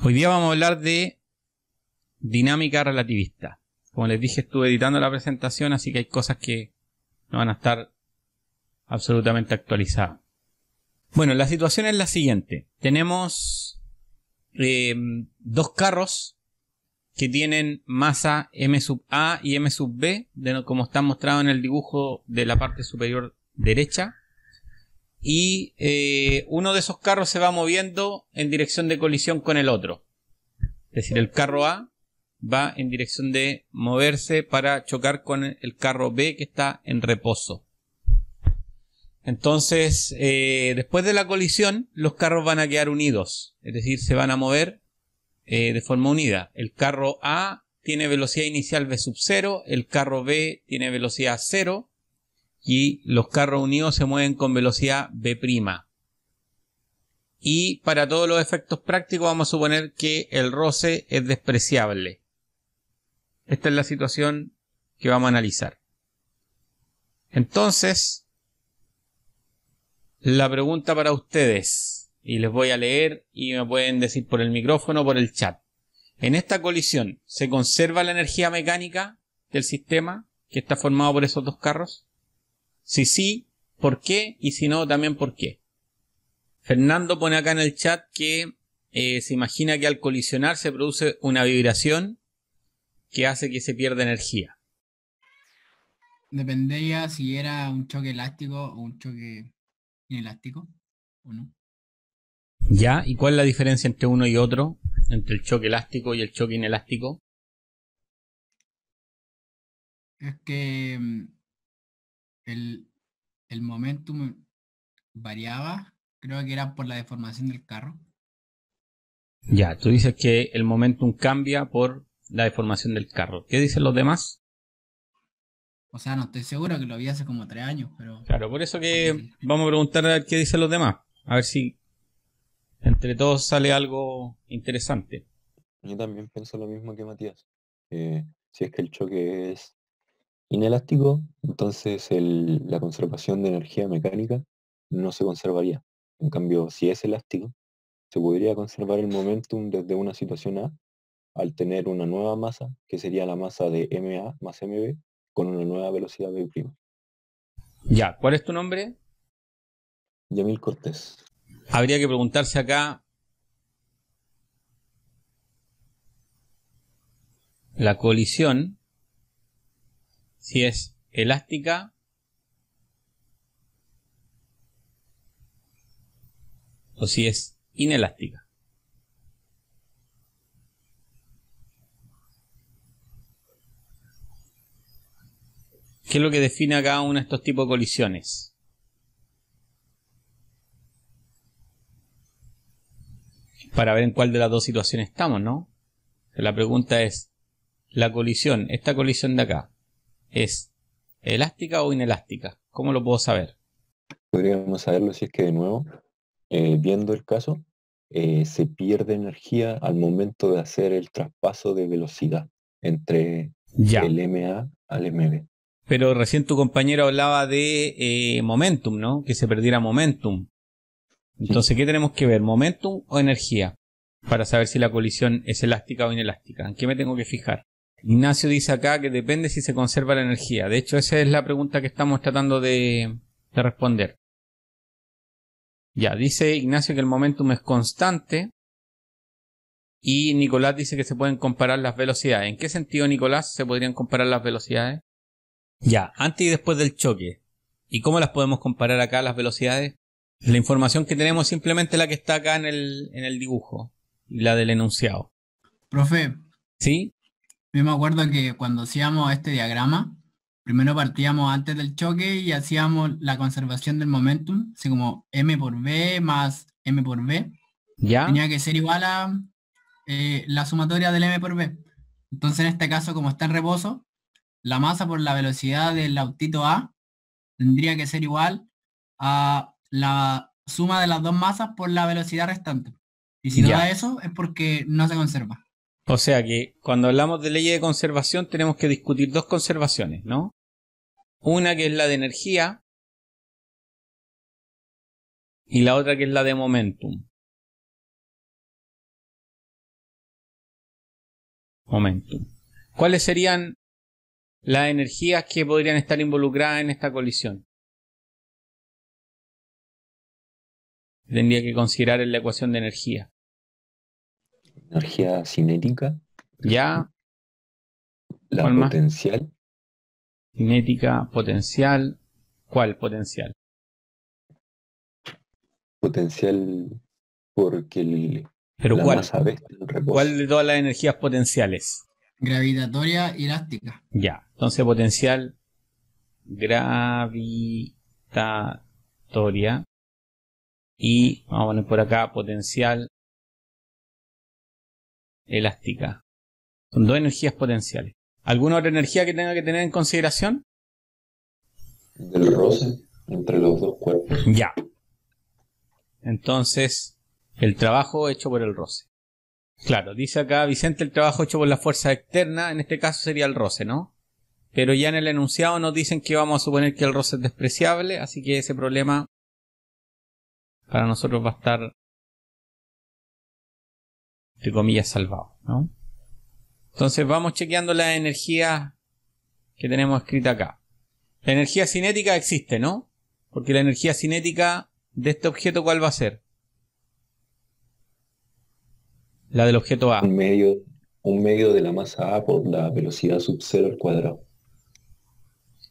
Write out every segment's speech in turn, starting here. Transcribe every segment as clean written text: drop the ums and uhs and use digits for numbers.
Hoy día vamos a hablar de dinámica relativista. Como les dije, estuve editando la presentación, así que hay cosas que no van a estar absolutamente actualizadas. Bueno, la situación es la siguiente. Tenemos dos carros que tienen masa m sub a y m sub b, como está mostrado en el dibujo de la parte superior derecha. Y uno de esos carros se va moviendo en dirección de colisión con el otro. Es decir, el carro A va en dirección de moverse para chocar con el carro B que está en reposo. Entonces, después de la colisión, los carros van a quedar unidos. Es decir, se van a mover de forma unida. El carro A tiene velocidad inicial v sub 0, el carro B tiene velocidad 0. Y los carros unidos se mueven con velocidad b'. Y para todos los efectos prácticos vamos a suponer que el roce es despreciable. Esta es la situación que vamos a analizar. Entonces, la pregunta para ustedes, y les voy a leer y me pueden decir por el micrófono o por el chat. En esta colisión, ¿se conserva la energía mecánica del sistema que está formado por esos dos carros? Si sí, ¿por qué? Y si no, también ¿por qué? Fernando pone acá en el chat que se imagina que al colisionar se produce una vibración que hace que se pierda energía. Dependería si era un choque elástico o un choque inelástico, ¿o no? ¿Ya? ¿Y cuál es la diferencia entre uno y otro? Entre el choque elástico y el choque inelástico. Es que el momentum variaba, creo que era por la deformación del carro. Ya, tú dices que el momentum cambia por la deformación del carro. ¿Qué dicen los demás? O sea, no estoy seguro, que lo vi hace como 3 años, pero Claro, por eso que difícil. vamos a preguntar a ver qué dicen los demás. A ver si entre todos sale algo interesante. Yo también pienso lo mismo que Matías. Si es que el choque es inelástico, entonces la conservación de energía mecánica no se conservaría. En cambio, si es elástico, se podría conservar el momentum desde una situación A al tener una nueva masa, que sería la masa de MA más MB, con una nueva velocidad B'. Ya, ¿cuál es tu nombre? Yamil Cortés. Habría que preguntarse acá la colisión, si es elástica o si es inelástica. ¿Qué es lo que define a cada uno de estos tipos de colisiones? Para ver en cuál de las dos situaciones estamos, ¿no? La pregunta es, la colisión, esta colisión de acá, ¿es elástica o inelástica? ¿Cómo lo puedo saber? Podríamos saberlo si es que de nuevo, viendo el caso, se pierde energía al momento de hacer el traspaso de velocidad entre Ya, el MA al MB. pero recién tu compañero hablaba de momentum, ¿no? Que se perdiera momentum. Entonces, ¿qué tenemos que ver? ¿Momentum o energía? Para saber si la colisión es elástica o inelástica. ¿En qué me tengo que fijar? Ignacio dice acá que depende si se conserva la energía. De hecho, esa es la pregunta que estamos tratando de responder. Ya, dice Ignacio que el momentum es constante. Y Nicolás dice que se pueden comparar las velocidades. ¿En qué sentido, Nicolás, se podrían comparar las velocidades? Ya, antes y después del choque. ¿Y cómo las podemos comparar acá, las velocidades? La información que tenemos es simplemente la que está acá en el dibujo. Y la del enunciado. Profe, ¿Sí? yo me acuerdo que cuando hacíamos este diagrama, primero partíamos antes del choque y hacíamos la conservación del momentum, así como m por b más m por b, ¿Ya? tenía que ser igual a la sumatoria del m por b. Entonces, en este caso, como está en reposo, la masa por la velocidad del autito A tendría que ser igual a la suma de las dos masas por la velocidad restante. Y si no Ya. da eso, es porque no se conserva. O sea que cuando hablamos de leyes de conservación tenemos que discutir dos conservaciones, ¿no? Una que es la de energía y la otra que es la de momentum. momentum. ¿Cuáles serían las energías que podrían estar involucradas en esta colisión? Tendría que considerar en la ecuación de energía. Energía cinética, ¿Ya? la ¿Cuál más? potencial, Cinética, potencial. ¿Cuál potencial? potencial porque ¿Pero la cuál? masa B está en reposo. ¿Cuál de todas las energías potenciales? Gravitatoria y elástica. Ya. Entonces potencial gravitatoria. Y vamos a poner por acá potencial elástica. Son dos energías potenciales. ¿Alguna otra energía que tenga que tener en consideración? Del roce entre los dos cuerpos. Ya. Entonces, el trabajo hecho por el roce. Claro, dice acá Vicente, el trabajo hecho por la fuerza externa, en este caso sería el roce, ¿no? Pero ya en el enunciado nos dicen que vamos a suponer que el roce es despreciable, así que ese problema para nosotros va a estar, entre comillas, salvado, ¿no? Entonces vamos chequeando las energías que tenemos escrita acá. La energía cinética existe, ¿no? Porque la energía cinética de este objeto, ¿cuál va a ser? La del objeto A. Un medio de la masa A por la velocidad sub 0 al cuadrado.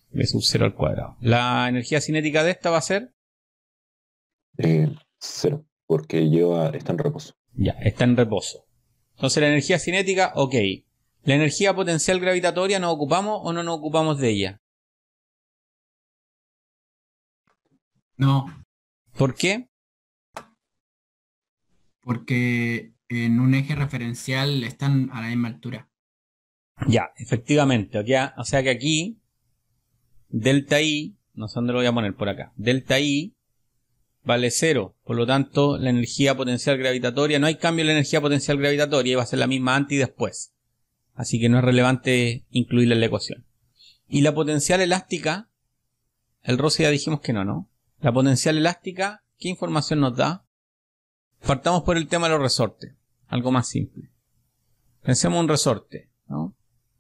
B sub 0 al cuadrado. La energía cinética de esta va a ser... 0, porque está en reposo. Ya, está en reposo. Entonces la energía cinética, ok. La energía potencial gravitatoria, ¿nos ocupamos o no nos ocupamos de ella? No, ¿Por qué? porque en un eje referencial están a la misma altura. Ya, efectivamente. O sea que aquí, delta I, no sé dónde lo voy a poner por acá, delta I vale 0. Por lo tanto, la energía potencial gravitatoria, no hay cambio en la energía potencial gravitatoria, y va a ser la misma antes y después. Así que no es relevante incluirla en la ecuación. Y la potencial elástica, el roce ya dijimos que no, ¿no? La potencial elástica, ¿qué información nos da? Partamos por el tema de los resortes. Algo más simple. Pensemos en un resorte, ¿no?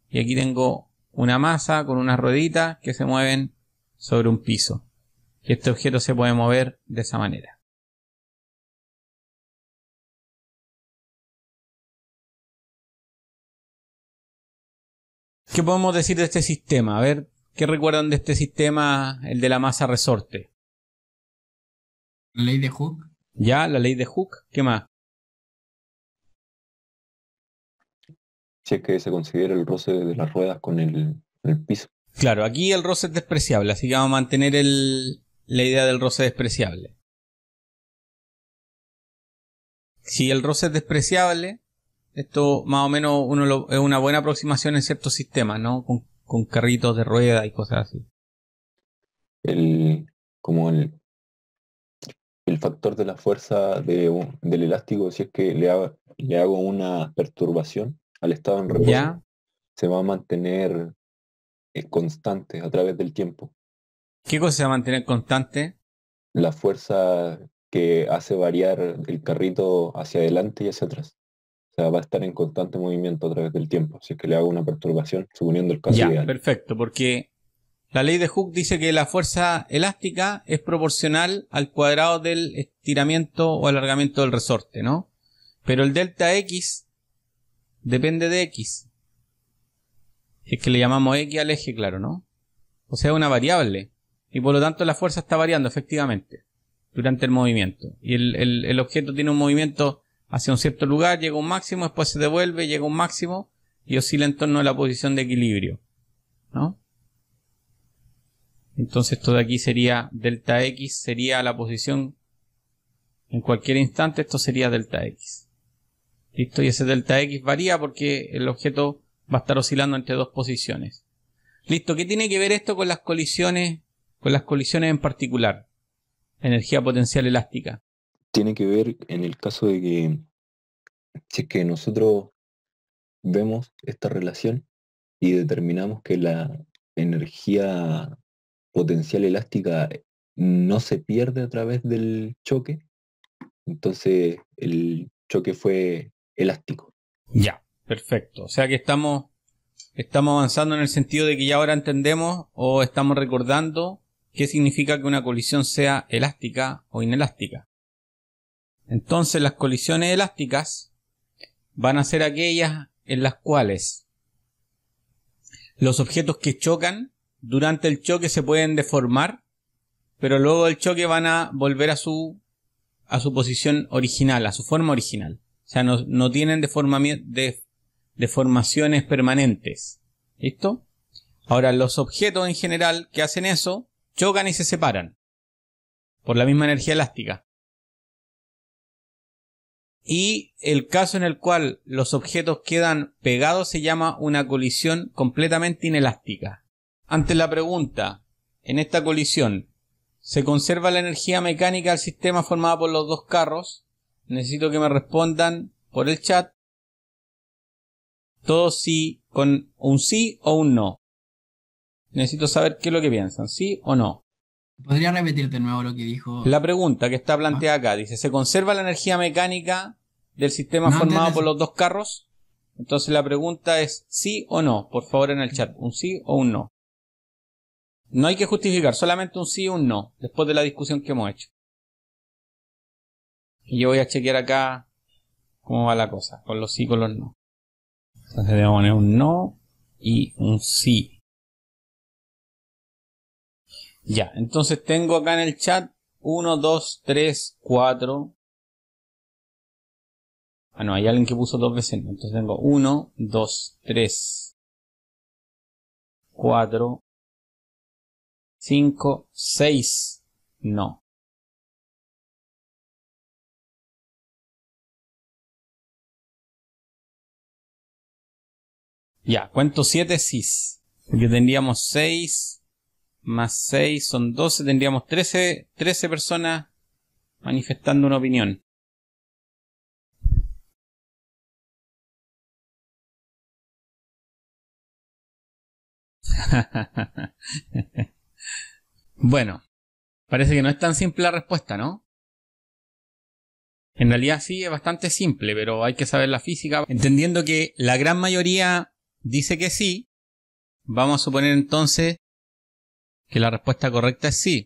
Y aquí tengo una masa con unas rueditas que se mueven sobre un piso. Y este objeto se puede mover de esa manera. ¿Qué podemos decir de este sistema? A ver, ¿qué recuerdan de este sistema, el de la masa resorte? La ley de Hooke. Ya, la ley de Hooke. ¿Qué más? Si es que se considera el roce de las ruedas con el piso. Claro, aquí el roce es despreciable, así que vamos a mantener la idea del roce despreciable. Si el roce es despreciable, esto más o menos es una buena aproximación en ciertos sistemas, ¿no? Con carritos de rueda y cosas así. Como el factor de la fuerza del elástico, si es que le hago una perturbación al estado en reposo, ¿Ya? se va a mantener constante a través del tiempo. ¿Qué cosa se va a mantener constante? La fuerza que hace variar el carrito hacia adelante y hacia atrás. O sea, va a estar en constante movimiento a través del tiempo. Si es que le hago una perturbación, suponiendo el caso Ya, ideal. perfecto, porque la ley de Hooke dice que la fuerza elástica es proporcional al cuadrado del estiramiento o alargamiento del resorte, ¿no? Pero el delta X depende de X. Si es que le llamamos X al eje, claro, ¿no? O sea, una variable. Y por lo tanto la fuerza está variando, efectivamente, durante el movimiento. Y el objeto tiene un movimiento hacia un cierto lugar, llega a un máximo, después se devuelve, llega a un máximo y oscila en torno a la posición de equilibrio, ¿no? Entonces esto de aquí sería delta X, sería la posición en cualquier instante, esto sería delta X. ¿Listo? Y ese delta X varía porque el objeto va a estar oscilando entre dos posiciones. Listo, ¿qué tiene que ver esto con las colisiones en particular? Energía potencial elástica. Tiene que ver en el caso de que si es que nosotros vemos esta relación y determinamos que la energía potencial elástica no se pierde a través del choque, entonces el choque fue elástico. Ya. Perfecto. O sea que estamos avanzando en el sentido de que ya ahora entendemos o estamos recordando qué significa que una colisión sea elástica o inelástica. Entonces las colisiones elásticas van a ser aquellas en las cuales los objetos que chocan durante el choque se pueden deformar, pero luego del choque van a volver a su posición original, a su forma original. O sea, no tienen deformaciones permanentes. ¿Listo? Ahora, los objetos en general que hacen eso, chocan y se separan por la misma energía elástica. Y el caso en el cual los objetos quedan pegados se llama una colisión completamente inelástica. Ante la pregunta, en esta colisión, ¿se conserva la energía mecánica del sistema formada por los dos carros? Necesito que me respondan por el chat. Todos sí, con un sí o un no. Necesito saber qué es lo que piensan, sí o no. ¿Podría repetir de nuevo lo que dijo? La pregunta que está planteada acá dice, ¿se conserva la energía mecánica del sistema formado por los dos carros? Entonces la pregunta es sí o no. Por favor en el chat, un sí o un no. No hay que justificar, solamente un sí o un no, después de la discusión que hemos hecho. Y yo voy a chequear acá cómo va la cosa, con los sí y con los no. Entonces debo poner un no y un sí. Ya, entonces tengo acá en el chat 1, 2, 3, 4. Ah, no, hay alguien que puso dos veces no. Entonces tengo 1, 2, 3, 4, 5, 6 no. Ya, cuento 7 sís. Porque tendríamos 6 más 6 son 12, tendríamos 13 personas manifestando una opinión. Bueno, parece que no es tan simple la respuesta, ¿no? En realidad sí, es bastante simple, pero hay que saber la física. Entendiendo que la gran mayoría dice que sí, vamos a suponer entonces que la respuesta correcta es sí,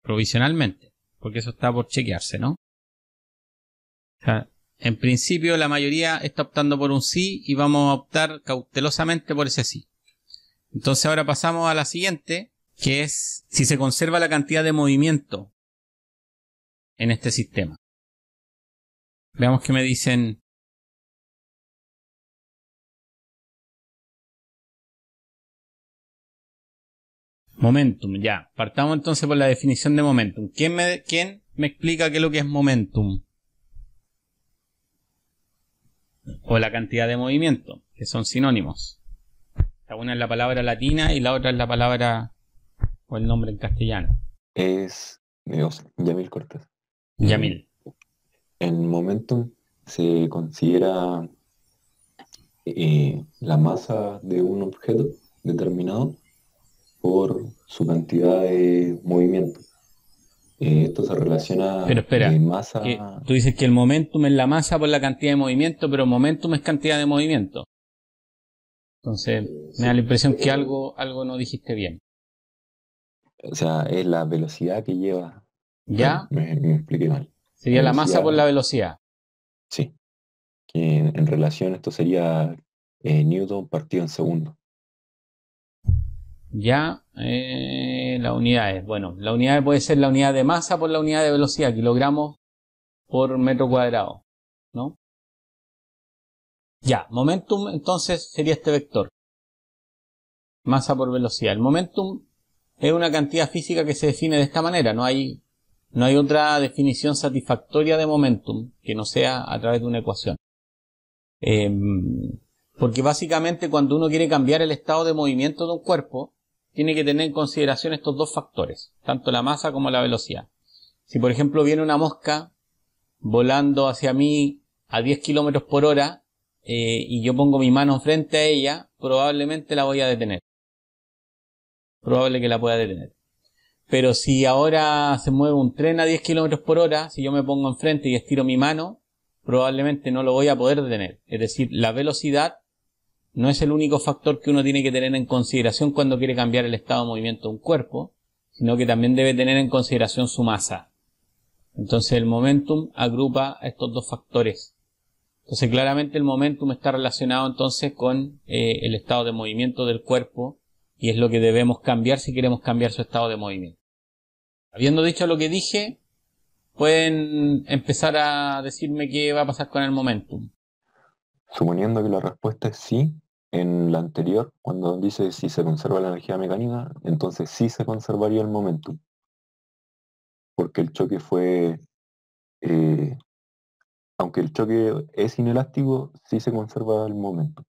provisionalmente, porque eso está por chequearse, ¿no? O sea, en principio la mayoría está optando por un sí y vamos a optar cautelosamente por ese sí. Entonces ahora pasamos a la siguiente, que es si se conserva la cantidad de movimiento en este sistema. Veamos qué me dicen. Momentum, ya. Partamos entonces por la definición de momentum. ¿Quién me explica qué es lo que es momentum? O la cantidad de movimiento, que son sinónimos. Una es la palabra latina y la otra es la palabra o el nombre en castellano. Es Yamil Cortés. Yamil. En momentum se considera la masa de un objeto determinado por su cantidad de movimiento. Esto se relaciona Pero espera, masa... tú dices que el momentum es la masa por la cantidad de movimiento, pero momentum es cantidad de movimiento. Entonces, me da la impresión que algo no dijiste bien. O sea, es la velocidad que lleva. ¿Ya? Me expliqué mal. Sería la masa por la velocidad. Sí. Que en relación esto sería Newton partido en segundo. Ya, la unidad es, bueno, la unidad puede ser la unidad de masa por la unidad de velocidad, kilogramos por metro cuadrado, ¿no? Ya, momentum entonces sería este vector. Masa por velocidad. El momentum es una cantidad física que se define de esta manera, no hay otra definición satisfactoria de momentum que no sea a través de una ecuación. Porque básicamente cuando uno quiere cambiar el estado de movimiento de un cuerpo, tiene que tener en consideración estos dos factores, tanto la masa como la velocidad. Si por ejemplo viene una mosca volando hacia mí a 10 kilómetros por hora y yo pongo mi mano enfrente a ella, probablemente la voy a detener. Probable que la pueda detener. Pero si ahora se mueve un tren a 10 kilómetros por hora, si yo me pongo enfrente y estiro mi mano, probablemente no lo voy a poder detener. Es decir, la velocidad no es el único factor que uno tiene que tener en consideración cuando quiere cambiar el estado de movimiento de un cuerpo, sino que también debe tener en consideración su masa. Entonces el momentum agrupa a estos dos factores. Entonces claramente el momentum está relacionado entonces con el estado de movimiento del cuerpo y es lo que debemos cambiar si queremos cambiar su estado de movimiento. Habiendo dicho lo que dije, pueden empezar a decirme qué va a pasar con el momentum. Suponiendo que la respuesta es sí, en la anterior, cuando dice si se conserva la energía mecánica, entonces sí se conservaría el momentum. Porque el choque fue, eh, aunque el choque es inelástico, sí se conserva el momentum.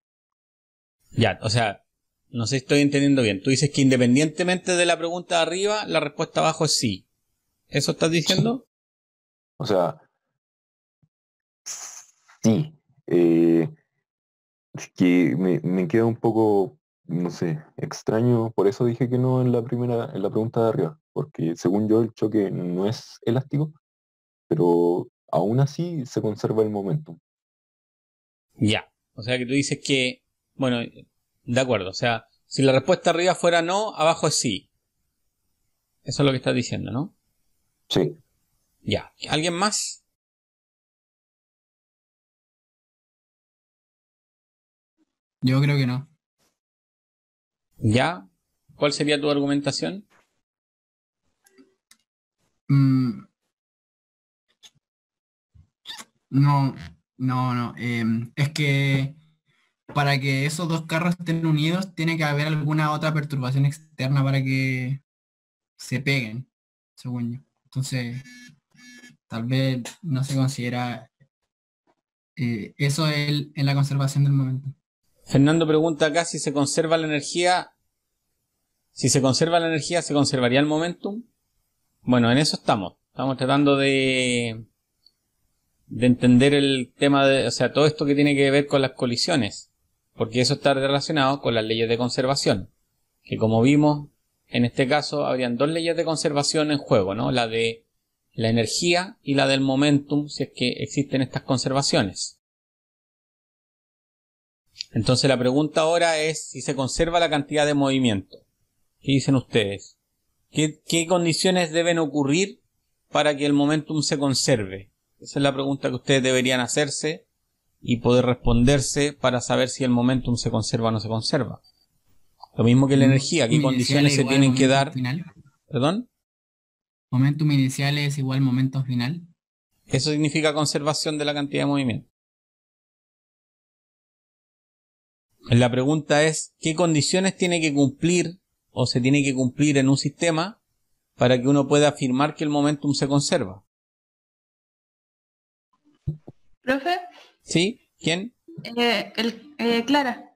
Ya, o sea, no sé si estoy entendiendo bien. Tú dices que independientemente de la pregunta de arriba, la respuesta abajo es sí. ¿Eso estás diciendo? O sea, sí. Es que me queda un poco, no sé, extraño. Por eso dije que no en la pregunta de arriba. Porque según yo el choque no es elástico, pero aún así se conserva el momentum. Ya. O sea que tú dices que, bueno, de acuerdo. O sea, si la respuesta arriba fuera no, abajo es sí. Eso es lo que estás diciendo, ¿no? Sí. Ya. ¿Alguien más? Yo creo que no. ¿Ya? ¿Cuál sería tu argumentación? Mm, no, no. Es que para que esos dos carros estén unidos tiene que haber alguna otra perturbación externa para que se peguen, según yo. Entonces, tal vez no se considera eso en la conservación del momento. Fernando pregunta acá si se conserva la energía. Si se conserva la energía, ¿se conservaría el momentum? Bueno, en eso estamos. Estamos tratando de entender el tema de, o sea, todo esto que tiene que ver con las colisiones. Porque eso está relacionado con las leyes de conservación. Que como vimos, en este caso habrían dos leyes de conservación en juego, ¿no? La de la energía y la del momentum, si es que existen estas conservaciones. Entonces la pregunta ahora es si se conserva la cantidad de movimiento. ¿Qué dicen ustedes? ¿Qué condiciones deben ocurrir para que el momentum se conserve? Esa es la pregunta que ustedes deberían hacerse y poder responderse para saber si el momentum se conserva o no se conserva. Lo mismo que la energía, ¿qué condiciones se tienen que dar? Final. ¿Perdón? Momentum inicial es igual momentum final. Eso significa conservación de la cantidad de movimiento. La pregunta es, ¿qué condiciones tiene que cumplir o se tiene que cumplir en un sistema para que uno pueda afirmar que el momentum se conserva? Profe, ¿Sí? ¿Quién? Clara,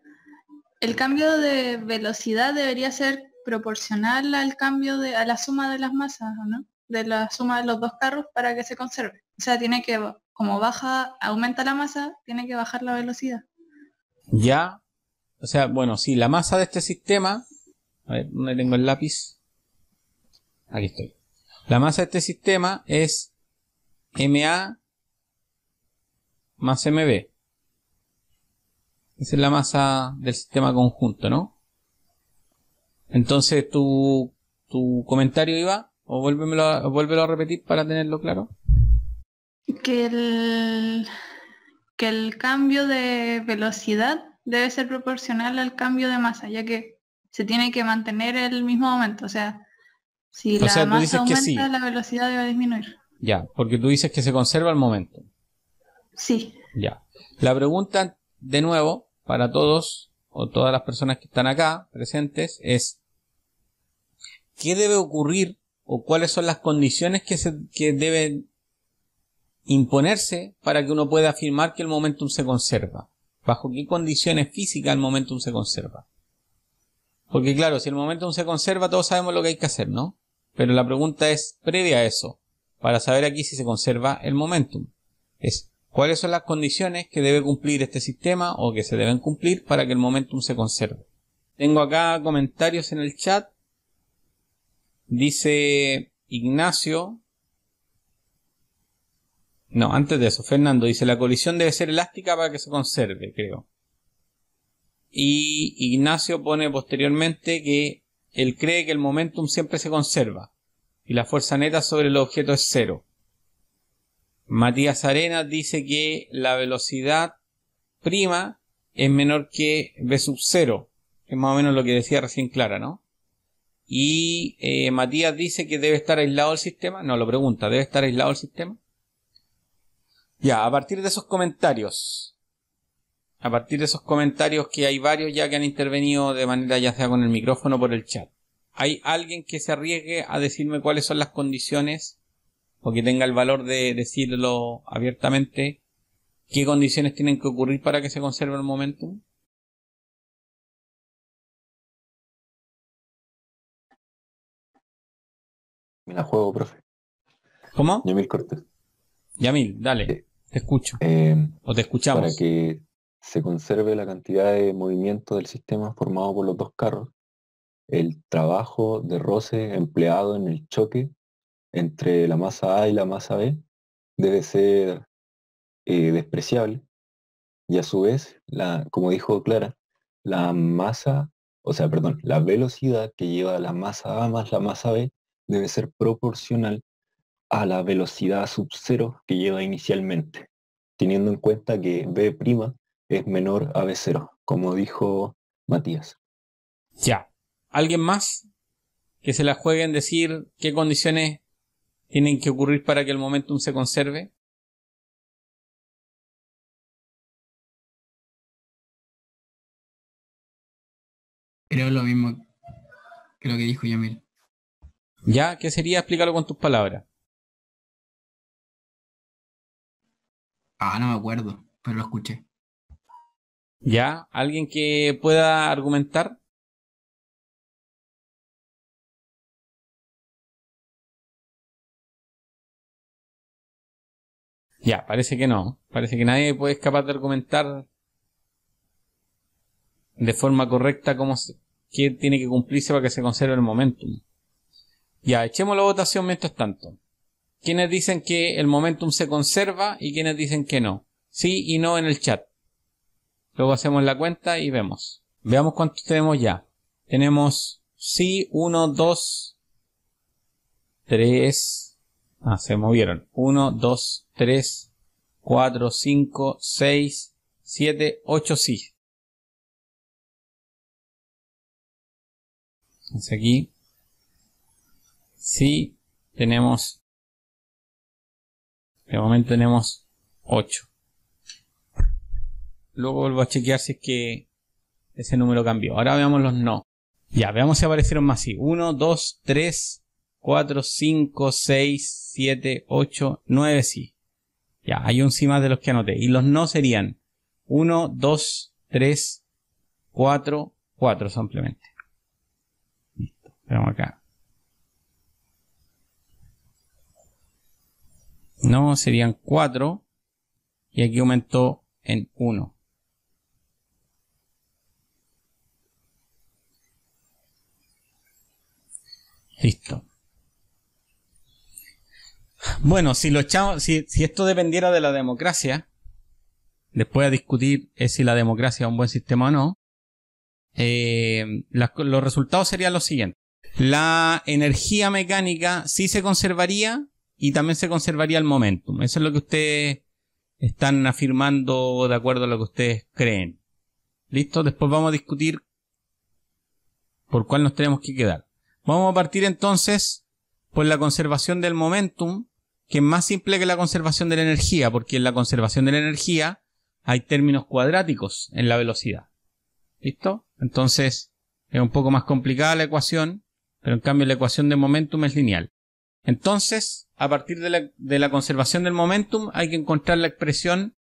el cambio de velocidad debería ser proporcional al a la suma de las masas, ¿o no? De la suma de los dos carros para que se conserve. O sea, tiene que, como aumenta la masa, tiene que bajar la velocidad. Ya. O sea, bueno, sí, la masa de este sistema... A ver, ¿dónde tengo el lápiz? Aquí estoy. La masa de este sistema es MA más MB. Esa es la masa del sistema conjunto, ¿no? Entonces, tu comentario iba, o vuélvelo a repetir para tenerlo claro. Que el cambio de velocidad debe ser proporcional al cambio de masa, ya que se tiene que mantener el mismo momento. O sea, si O sea, la tú dices masa que aumenta, sí. la velocidad debe disminuir. Ya, porque tú dices que se conserva el momento. Sí. Ya. La pregunta, de nuevo, para todos, o todas las personas que están acá presentes, es ¿qué debe ocurrir o cuáles son las condiciones que deben imponerse para que uno pueda afirmar que el momentum se conserva? ¿Bajo qué condiciones físicas el momentum se conserva? Porque claro, si el momentum se conserva, todos sabemos lo que hay que hacer, ¿no? Pero la pregunta es previa a eso, para saber aquí si se conserva el momentum. Es cuáles son las condiciones que debe cumplir este sistema o que se deben cumplir para que el momentum se conserve. Tengo acá comentarios en el chat. Dice Ignacio No, antes de eso, Fernando dice, la colisión debe ser elástica para que se conserve, creo. Y Ignacio pone posteriormente que él cree que el momentum siempre se conserva y la fuerza neta sobre el objeto es cero. Matías Arenas dice que la velocidad prima es menor que v sub 0, que es más o menos lo que decía recién Clara, ¿no? Y Matías dice que debe estar aislado el sistema. No, lo pregunta, ¿debe estar aislado el sistema? Ya, a partir de esos comentarios, que hay varios ya que han intervenido de manera ya sea con el micrófono o por el chat, ¿hay alguien que se arriesgue a decirme cuáles son las condiciones o que tenga el valor de decirlo abiertamente? ¿Qué condiciones tienen que ocurrir para que se conserve el momentum? Me la juego, profe. ¿Cómo? Yamil Cortés. Yamil, dale, te escucho. O te escuchamos. Para que se conserve la cantidad de movimiento del sistema formado por los dos carros, el trabajo de roce empleado en el choque entre la masa A y la masa B debe ser despreciable, y a su vez, como dijo Clara, la velocidad que lleva la masa A más la masa B debe ser proporcional a la velocidad sub cero que lleva inicialmente, teniendo en cuenta que B' es menor a B0, como dijo Matías. Ya. ¿Alguien más que se la juegue en decir qué condiciones tienen que ocurrir para que el momentum se conserve? Creo lo mismo que lo que dijo Yamil. ¿Ya? ¿Qué sería? Explícalo con tus palabras. No me acuerdo, pero lo escuché. ¿Ya? ¿Alguien que pueda argumentar? Ya, parece que no. Parece que nadie puede capaz de argumentar de forma correcta qué tiene que cumplirse para que se conserve el momentum. Ya, echemos la votación mientras tanto. ¿Quiénes dicen que el momentum se conserva y quiénes dicen que no? Sí y no en el chat. Luego hacemos la cuenta y vemos. Veamos cuántos tenemos ya. Tenemos sí, 1, 2, 3. Se movieron. 1, 2, 3, 4, 5, 6, 7, 8 sí. Entonces aquí sí tenemos. De momento tenemos 8. Luego vuelvo a chequear si es que ese número cambió. Ahora veamos los no. Ya, veamos si aparecieron más sí. 1, 2, 3, 4, 5, 6, 7, 8, 9 sí. Ya, hay un sí más de los que anoté. Y los no serían 1, 2, 3, 4, 4 simplemente. Listo. Veamos acá. No, serían 4. Y aquí aumentó en 1. Listo. Bueno, si esto dependiera de la democracia, después a discutir si la democracia es un buen sistema o no, los resultados serían los siguientes. La energía mecánica sí se conservaría y también se conservaría el momentum. Eso es lo que ustedes están afirmando de acuerdo a lo que ustedes creen. ¿Listo? Después vamos a discutir por cuál nos tenemos que quedar. Vamos a partir entonces por la conservación del momentum, que es más simple que la conservación de la energía, porque en la conservación de la energía hay términos cuadráticos en la velocidad. ¿Listo? Entonces es un poco más complicada la ecuación, pero en cambio la ecuación de momentum es lineal. Entonces, a partir de la conservación del momentum hay que encontrar la expresión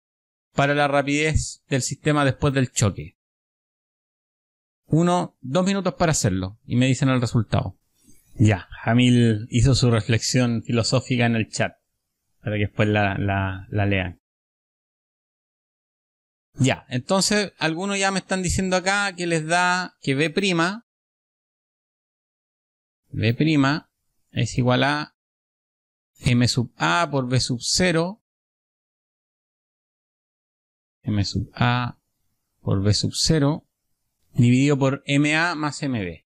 para la rapidez del sistema después del choque. 2 minutos para hacerlo y me dicen el resultado. Ya, Jamil hizo su reflexión filosófica en el chat para que después la lean. Ya, entonces algunos ya me están diciendo acá que les da que B' es igual a M sub A por B sub 0 M sub A por B sub 0 dividido por MA más MB.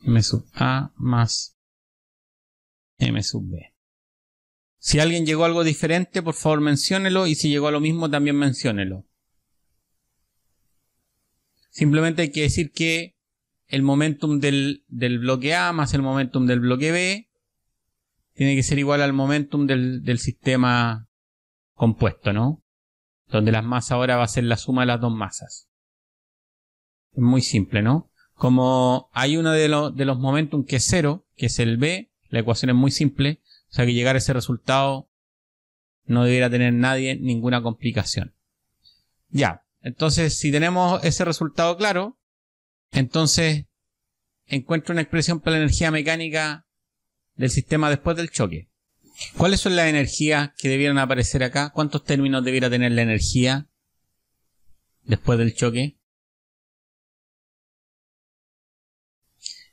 M sub A más M sub B. Si alguien llegó a algo diferente, por favor menciónelo, y si llegó a lo mismo también menciónelo. Simplemente hay que decir que el momentum del bloque A más el momentum del bloque B tiene que ser igual al momentum del sistema compuesto, ¿no? Donde las masas ahora va a ser la suma de las dos masas. Es muy simple, ¿no? Como hay uno de los momentum que es 0, que es el B, la ecuación es muy simple, o sea que llegar a ese resultado no debiera tener nadie ninguna complicación. Ya, entonces si tenemos ese resultado claro, entonces encuentro una expresión para la energía mecánica del sistema después del choque. ¿Cuáles son las energías que debieran aparecer acá? ¿Cuántos términos debiera tener la energía después del choque?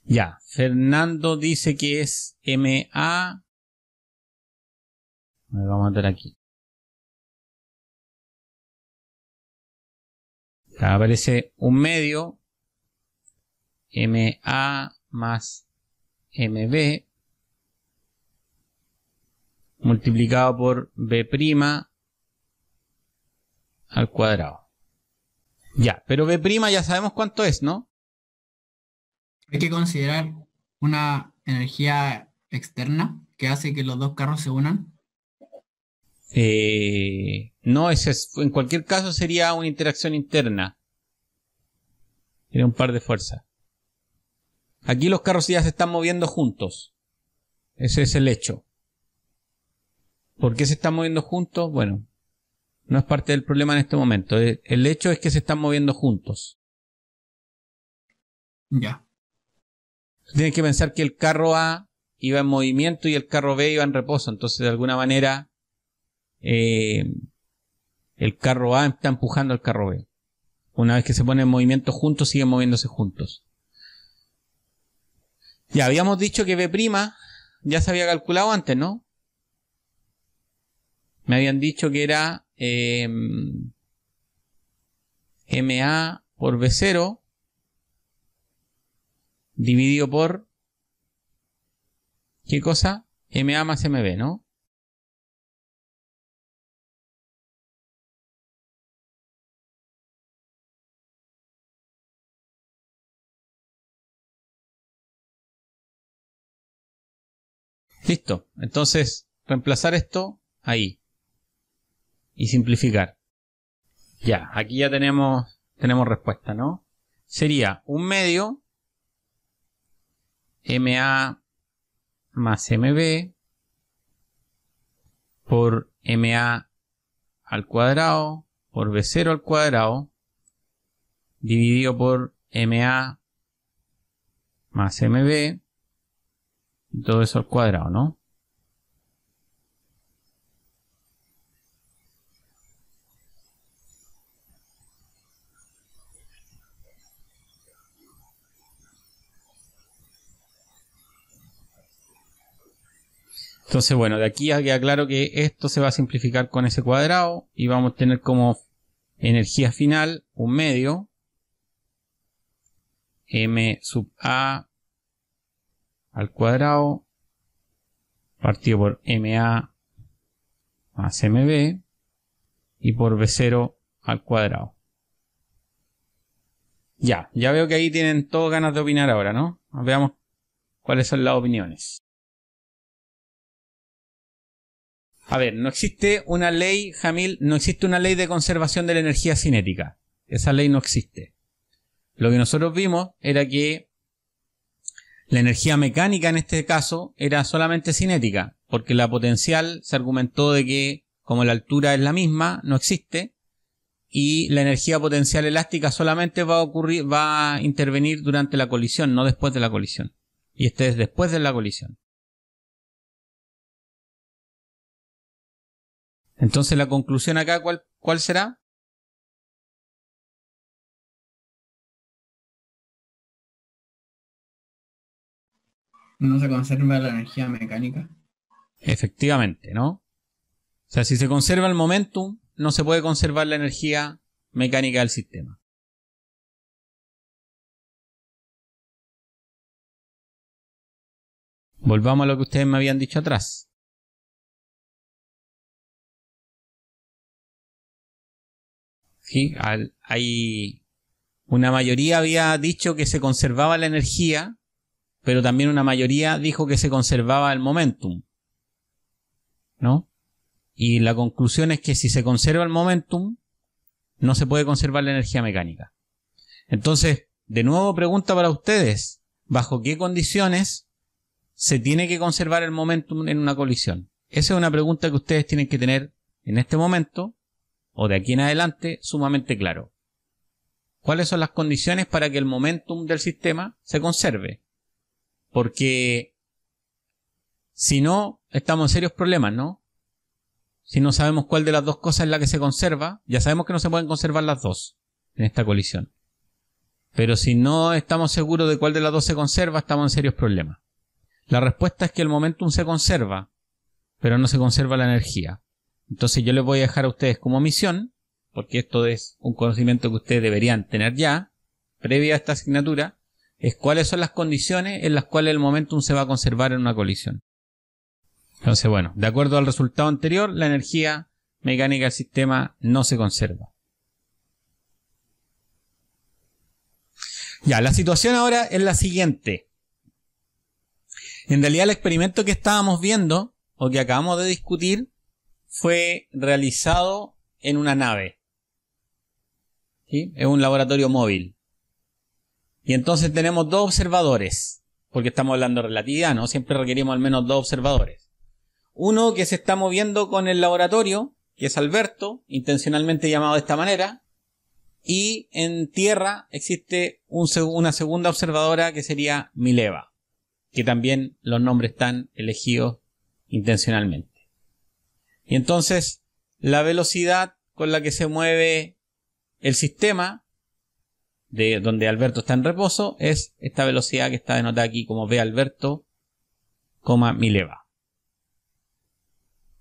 Ya, Fernando dice que es MA. Me vamos a meter aquí. Acá aparece un medio, MA más MB, multiplicado por B' al cuadrado. Ya, pero B' ya sabemos cuánto es, ¿no? Hay que considerar una energía externa que hace que los dos carros se unan. No, en cualquier caso sería una interacción interna. Sería un par de fuerzas. Aquí los carros ya se están moviendo juntos. Ese es el hecho. ¿Por qué se están moviendo juntos? Bueno, no es parte del problema en este momento. El hecho es que se están moviendo juntos. Ya. Tienes que pensar que el carro A iba en movimiento y el carro B iba en reposo. Entonces, de alguna manera, el carro A está empujando al carro B. Una vez que se ponen en movimiento juntos, siguen moviéndose juntos. Ya habíamos dicho que B' ya se había calculado antes, ¿no? Me habían dicho que era MA por B0 dividido por ¿qué cosa? MA más MB, ¿no? Listo. Entonces, reemplazar esto ahí. Y simplificar. Ya, aquí ya tenemos respuesta, ¿no? Sería un medio MA más MB por MA al cuadrado por B0 al cuadrado dividido por MA más MB y todo eso al cuadrado, ¿no? Entonces, bueno, de aquí ya queda claro que esto se va a simplificar con ese cuadrado y vamos a tener como energía final un medio M sub A al cuadrado partido por MA más MB y por B0 al cuadrado. Ya veo que ahí tienen todos ganas de opinar ahora, ¿no? Veamos cuáles son las opiniones. A ver, no existe una ley, Jamil, no existe una ley de conservación de la energía cinética. Esa ley no existe. Lo que nosotros vimos era que la energía mecánica en este caso era solamente cinética, porque la potencial se argumentó de que como la altura es la misma, no existe, y la energía potencial elástica solamente va a intervenir durante la colisión, no después de la colisión. Y este es después de la colisión. Entonces la conclusión acá, ¿cuál será? No se conserva la energía mecánica. Efectivamente, ¿no? O sea, si se conserva el momentum, no se puede conservar la energía mecánica del sistema. Volvamos a lo que ustedes me habían dicho atrás. ¿Sí? Hay una mayoría había dicho que se conservaba la energía, pero también una mayoría dijo que se conservaba el momentum, ¿no? Y la conclusión es que si se conserva el momentum, no se puede conservar la energía mecánica. Entonces, de nuevo pregunta para ustedes, ¿bajo qué condiciones se tiene que conservar el momentum en una colisión? Esa es una pregunta que ustedes tienen que tener en este momento, o de aquí en adelante, sumamente claro. ¿Cuáles son las condiciones para que el momentum del sistema se conserve? Porque si no, estamos en serios problemas, ¿no? Si no sabemos cuál de las dos cosas es la que se conserva, ya sabemos que no se pueden conservar las dos en esta colisión. Pero si no estamos seguros de cuál de las dos se conserva, estamos en serios problemas. La respuesta es que el momentum se conserva, pero no se conserva la energía. Entonces yo les voy a dejar a ustedes como misión, porque esto es un conocimiento que ustedes deberían tener ya, previa a esta asignatura, es cuáles son las condiciones en las cuales el momentum se va a conservar en una colisión. Entonces, bueno, de acuerdo al resultado anterior, la energía mecánica del sistema no se conserva. Ya, la situación ahora es la siguiente. En realidad el experimento que estábamos viendo, o que acabamos de discutir, fue realizado en una nave. ¿Sí? Es un laboratorio móvil. Y entonces tenemos dos observadores, porque estamos hablando de relatividad, ¿no? Siempre requerimos al menos dos observadores. Uno que se está moviendo con el laboratorio, que es Alberto, intencionalmente llamado de esta manera, y en tierra existe una segunda observadora que sería Mileva, que también los nombres están elegidos intencionalmente. Y entonces la velocidad con la que se mueve el sistema, de donde Alberto está en reposo, es esta velocidad que está denotada aquí como V Alberto, Mileva.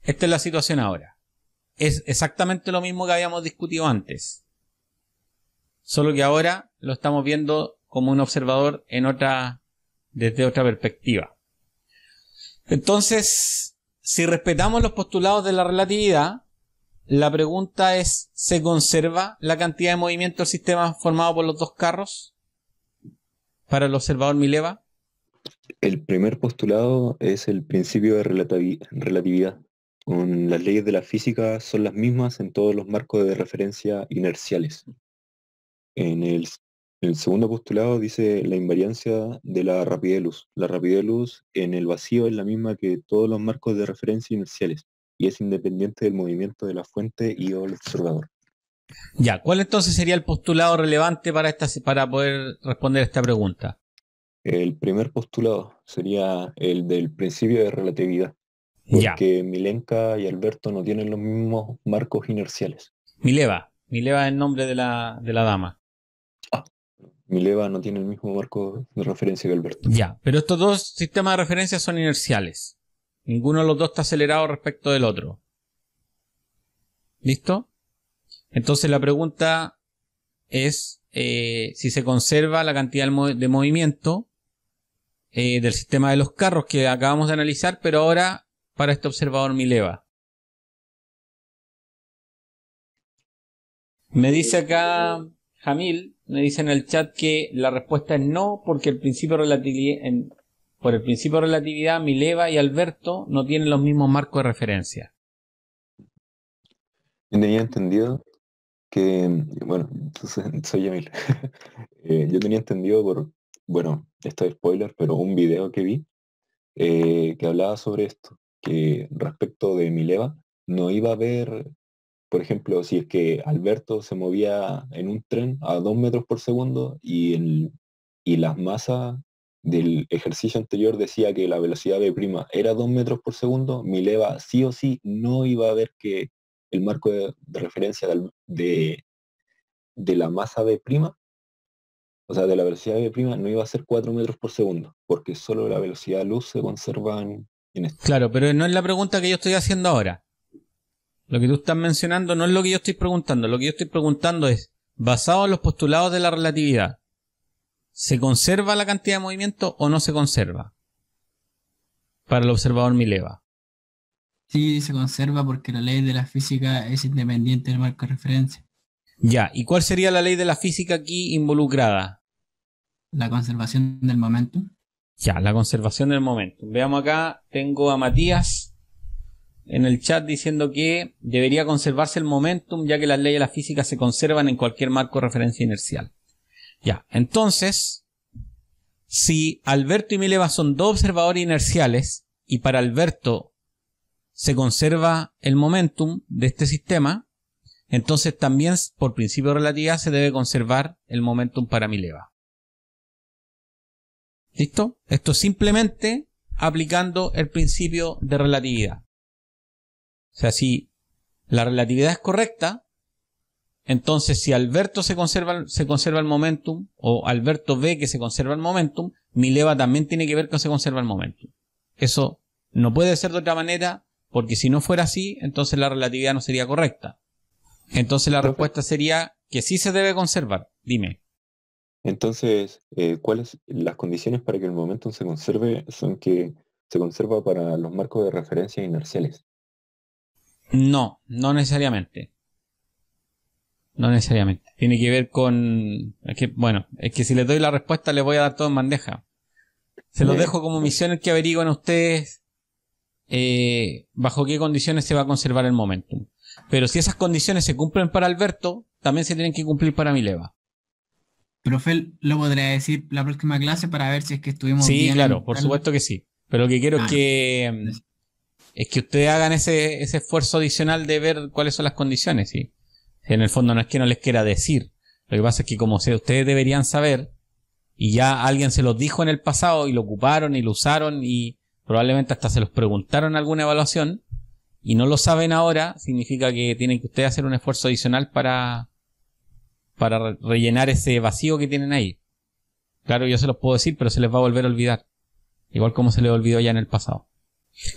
Esta es la situación ahora. Es exactamente lo mismo que habíamos discutido antes. Solo que ahora lo estamos viendo como un observador desde otra perspectiva. Entonces, si respetamos los postulados de la relatividad, la pregunta es, ¿se conserva la cantidad de movimiento del sistema formado por los dos carros para el observador Mileva? El primer postulado es el principio de relatividad. Las leyes de la física son las mismas en todos los marcos de referencia inerciales. En el segundo postulado dice la invariancia de la rapidez de luz. La rapidez de luz en el vacío es la misma que todos los marcos de referencia inerciales y es independiente del movimiento de la fuente y o el observador. Ya, ¿cuál entonces sería el postulado relevante para poder responder esta pregunta? El primer postulado sería el del principio de relatividad. Ya. Porque Milenka y Alberto no tienen los mismos marcos inerciales. Mileva es el nombre de la dama. Mileva no tiene el mismo marco de referencia que Alberto. Ya, pero estos dos sistemas de referencia son inerciales. Ninguno de los dos está acelerado respecto del otro. ¿Listo? Entonces la pregunta es si se conserva la cantidad de movimiento del sistema de los carros que acabamos de analizar, pero ahora para este observador Mileva. Me dice acá Jamil, me dice en el chat que la respuesta es no, porque por el principio de relatividad Mileva y Alberto no tienen los mismos marcos de referencia. Yo tenía entendido que, bueno, entonces soy Yamil. Yo tenía entendido esto es spoiler, pero un video que vi que hablaba sobre esto, que respecto de Mileva no iba a haber, por ejemplo, si es que Alberto se movía en un tren a 2 metros por segundo y las masas del ejercicio anterior decía que la velocidad B' era 2 metros por segundo, Mileva sí o sí no iba a haber que el marco de referencia de la masa B', o sea, de la velocidad B', no iba a ser 4 metros por segundo, porque solo la velocidad de luz se conserva en esto. Claro, pero no es la pregunta que yo estoy haciendo ahora. Lo que tú estás mencionando no es lo que yo estoy preguntando. Lo que yo estoy preguntando es, basado en los postulados de la relatividad, ¿se conserva la cantidad de movimiento o no se conserva? Para el observador Mileva. Sí, se conserva porque la ley de la física es independiente del marco de referencia. Ya, ¿y cuál sería la ley de la física aquí involucrada? La conservación del momentum. Ya, la conservación del momento. Veamos acá, tengo a Matías en el chat diciendo que debería conservarse el momentum ya que las leyes de la física se conservan en cualquier marco de referencia inercial. Ya, entonces, si Alberto y Mileva son dos observadores inerciales y para Alberto se conserva el momentum de este sistema, entonces también por principio de relatividad se debe conservar el momentum para Mileva. ¿Listo? Esto es simplemente aplicando el principio de relatividad. O sea, si la relatividad es correcta, entonces si Alberto se conserva el momentum, o Alberto ve que se conserva el momentum, Mileva también tiene que ver que se conserva el momentum. Eso no puede ser de otra manera, porque si no fuera así, entonces la relatividad no sería correcta. Entonces la respuesta sería que sí se debe conservar. Dime. Entonces, ¿cuáles las condiciones para que el momentum se conserve? Son que se conserva para los marcos de referencia inerciales. No, no necesariamente. No necesariamente. Tiene que ver con... Es que si les doy la respuesta les voy a dar todo en bandeja. Se los dejo como misiones que averigüen ustedes bajo qué condiciones se va a conservar el momentum. Pero si esas condiciones se cumplen para Alberto, también se tienen que cumplir para Mileva. Profe, lo podría decir la próxima clase para ver si es que estuvimos bien. Sí, claro, por supuesto que sí. Pero lo que quiero es que ustedes hagan ese esfuerzo adicional de ver cuáles son las condiciones, ¿sí? En el fondo no es que no les quiera decir. Lo que pasa es que como ustedes deberían saber, y ya alguien se los dijo en el pasado y lo ocuparon y lo usaron y probablemente hasta se los preguntaron en alguna evaluación y no lo saben ahora, significa que tienen que ustedes hacer un esfuerzo adicional para rellenar ese vacío que tienen ahí. Claro, yo se los puedo decir, pero se les va a volver a olvidar. Igual como se les olvidó ya en el pasado.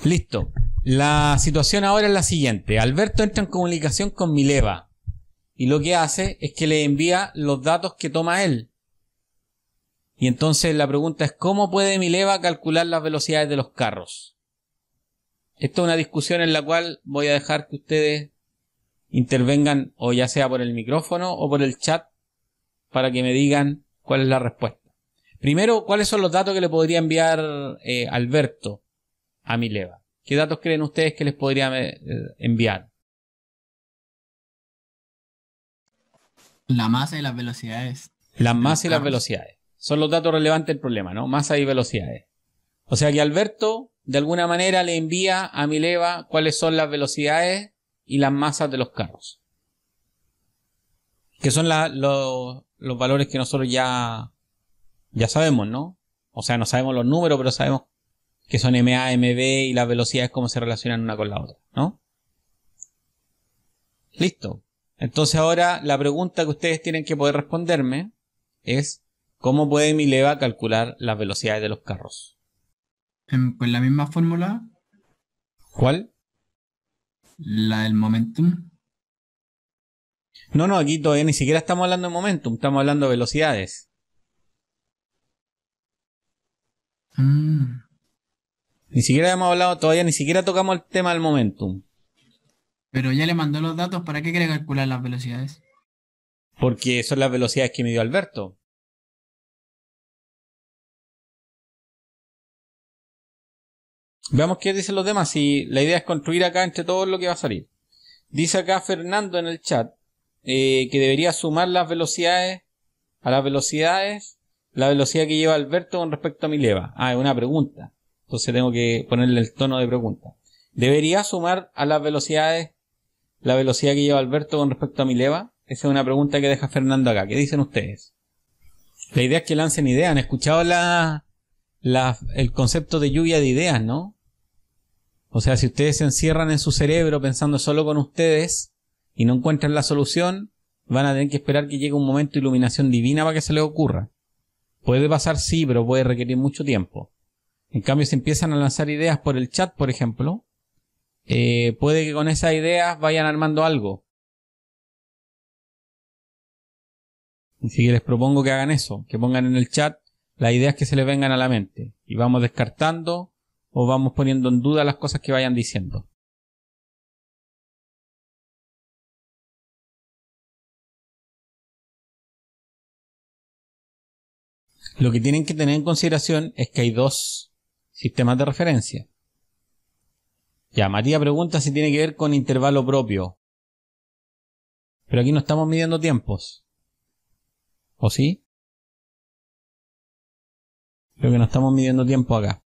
Listo. La situación ahora es la siguiente. Alberto entra en comunicación con Mileva. Y lo que hace es que le envía los datos que toma él. Y entonces la pregunta es, ¿cómo puede Mileva calcular las velocidades de los carros? Esta es una discusión en la cual voy a dejar que ustedes intervengan o ya sea por el micrófono o por el chat para que me digan cuál es la respuesta. Primero, ¿cuáles son los datos que le podría enviar Alberto a Mileva? ¿Qué datos creen ustedes que les podría enviar? La masa y las velocidades. Las masas y las velocidades. Son los datos relevantes del problema, ¿no? Masa y velocidades. O sea que Alberto, de alguna manera, le envía a Mileva cuáles son las velocidades y las masas de los carros. Que son los valores que nosotros ya sabemos, ¿no? O sea, no sabemos los números, pero sabemos que son MA, MB y las velocidades cómo se relacionan una con la otra, ¿no? Listo. Entonces ahora la pregunta que ustedes tienen que poder responderme es ¿cómo puede Mileva calcular las velocidades de los carros? Pues la misma fórmula. ¿Cuál? La del momentum. No, aquí todavía ni siquiera estamos hablando de momentum, estamos hablando de velocidades. Ni siquiera hemos hablado, todavía ni siquiera tocamos el tema del momentum. Pero ya le mandó los datos, ¿para qué quiere calcular las velocidades? Porque son las velocidades que me dio Alberto. Veamos qué dicen los demás. Si la idea es construir acá entre todos lo que va a salir. Dice acá Fernando en el chat que debería sumar las velocidades a las velocidades, la velocidad que lleva Alberto con respecto a Mileva. Ah, es una pregunta. Entonces tengo que ponerle el tono de pregunta. ¿Debería sumar a las velocidades la velocidad que lleva Alberto con respecto a Mileva? Esa es una pregunta que deja Fernando acá. ¿Qué dicen ustedes? La idea es que lancen ideas. ¿Han escuchado el concepto de lluvia de ideas, no? O sea, si ustedes se encierran en su cerebro pensando solo con ustedes y no encuentran la solución, van a tener que esperar que llegue un momento de iluminación divina para que se les ocurra. Puede pasar, sí, pero puede requerir mucho tiempo. En cambio, si empiezan a lanzar ideas por el chat, por ejemplo, puede que con esas ideas vayan armando algo. Así que les propongo que hagan eso, que pongan en el chat las ideas que se les vengan a la mente. Y vamos descartando o vamos poniendo en duda las cosas que vayan diciendo. Lo que tienen que tener en consideración es que hay dos sistemas de referencia. Ya, María pregunta si tiene que ver con intervalo propio. Pero aquí no estamos midiendo tiempos. ¿O sí? Creo que no estamos midiendo tiempo acá.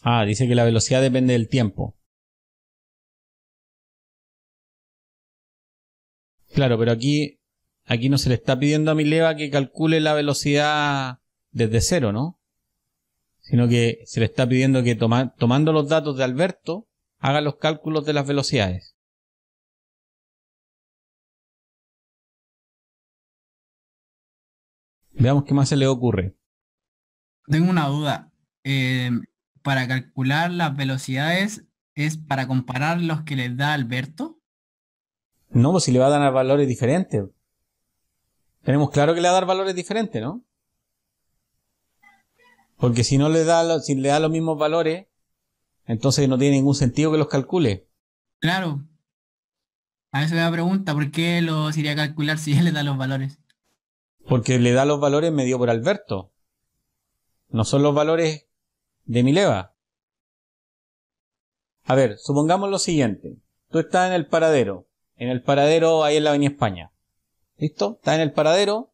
Ah, dice que la velocidad depende del tiempo. Claro, pero aquí no se le está pidiendo a Mileva que calcule la velocidad desde cero, ¿no? Sino que se le está pidiendo que tomando los datos de Alberto, haga los cálculos de las velocidades. Veamos qué más se le ocurre. Tengo una duda. Para calcular las velocidades, ¿es para comparar los que les da Alberto? No, pues si le va a dar valores diferentes. Tenemos claro que le va a dar valores diferentes, ¿no? Porque si no le da, si le da los mismos valores, entonces no tiene ningún sentido que los calcule. Claro. A eso me pregunta, ¿por qué los iría a calcular si él le da los valores? Porque le da los valores medido por Alberto. No son los valores de Mileva. A ver, supongamos lo siguiente. Tú estás en el paradero. En el paradero ahí en la Avenida España. ¿Listo? Estás en el paradero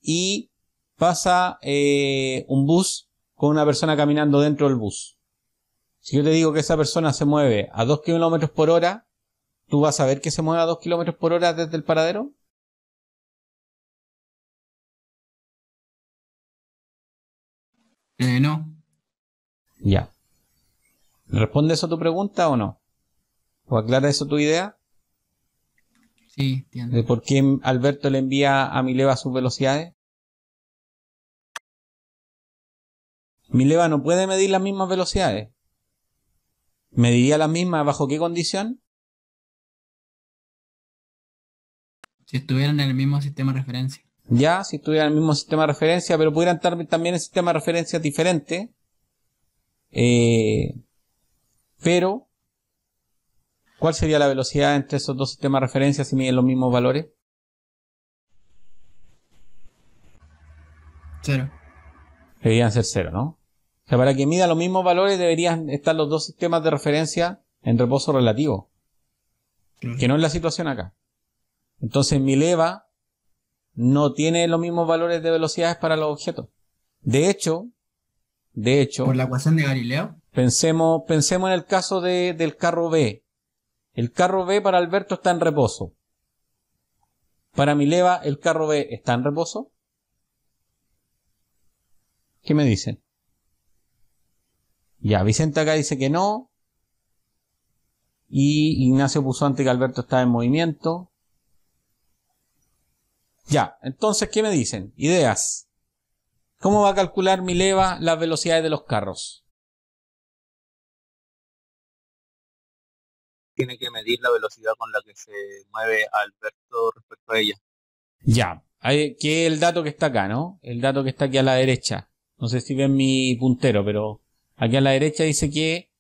y pasa un bus con una persona caminando dentro del bus. Si yo te digo que esa persona se mueve a 2 kilómetros por hora, ¿tú vas a ver que se mueve a 2 kilómetros por hora desde el paradero? No. Ya. ¿Responde eso a tu pregunta o no? ¿O aclara eso tu idea? Sí, entiendo. ¿De por qué Alberto le envía a Mileva sus velocidades? Mileva no puede medir las mismas velocidades. ¿Mediría las mismas bajo qué condición? Si estuvieran en el mismo sistema de referencia. Ya, si estuvieran en el mismo sistema de referencia, pero pudieran estar también en sistemas de referencia diferentes. Pero, ¿cuál sería la velocidad entre esos dos sistemas de referencia si miden los mismos valores? 0. Deberían ser 0, ¿no? O sea, para que mida los mismos valores deberían estar los dos sistemas de referencia en reposo relativo. Que no es la situación acá. Entonces Mileva no tiene los mismos valores de velocidades para los objetos. De hecho, Por la ecuación de Galileo. pensemos en el caso del carro B. El carro B para Alberto está en reposo. Para Mileva, ¿el carro B está en reposo? ¿Qué me dicen? Ya, Vicente acá dice que no. Y Ignacio puso antes que Alberto estaba en movimiento. Ya, entonces, ¿qué me dicen? Ideas. ¿Cómo va a calcular Mileva las velocidades de los carros? Tiene que medir la velocidad con la que se mueve Alberto respecto a ella. Ya, que es el dato que está acá, ¿no? El dato que está aquí a la derecha. No sé si ven mi puntero, pero aquí a la derecha dice que,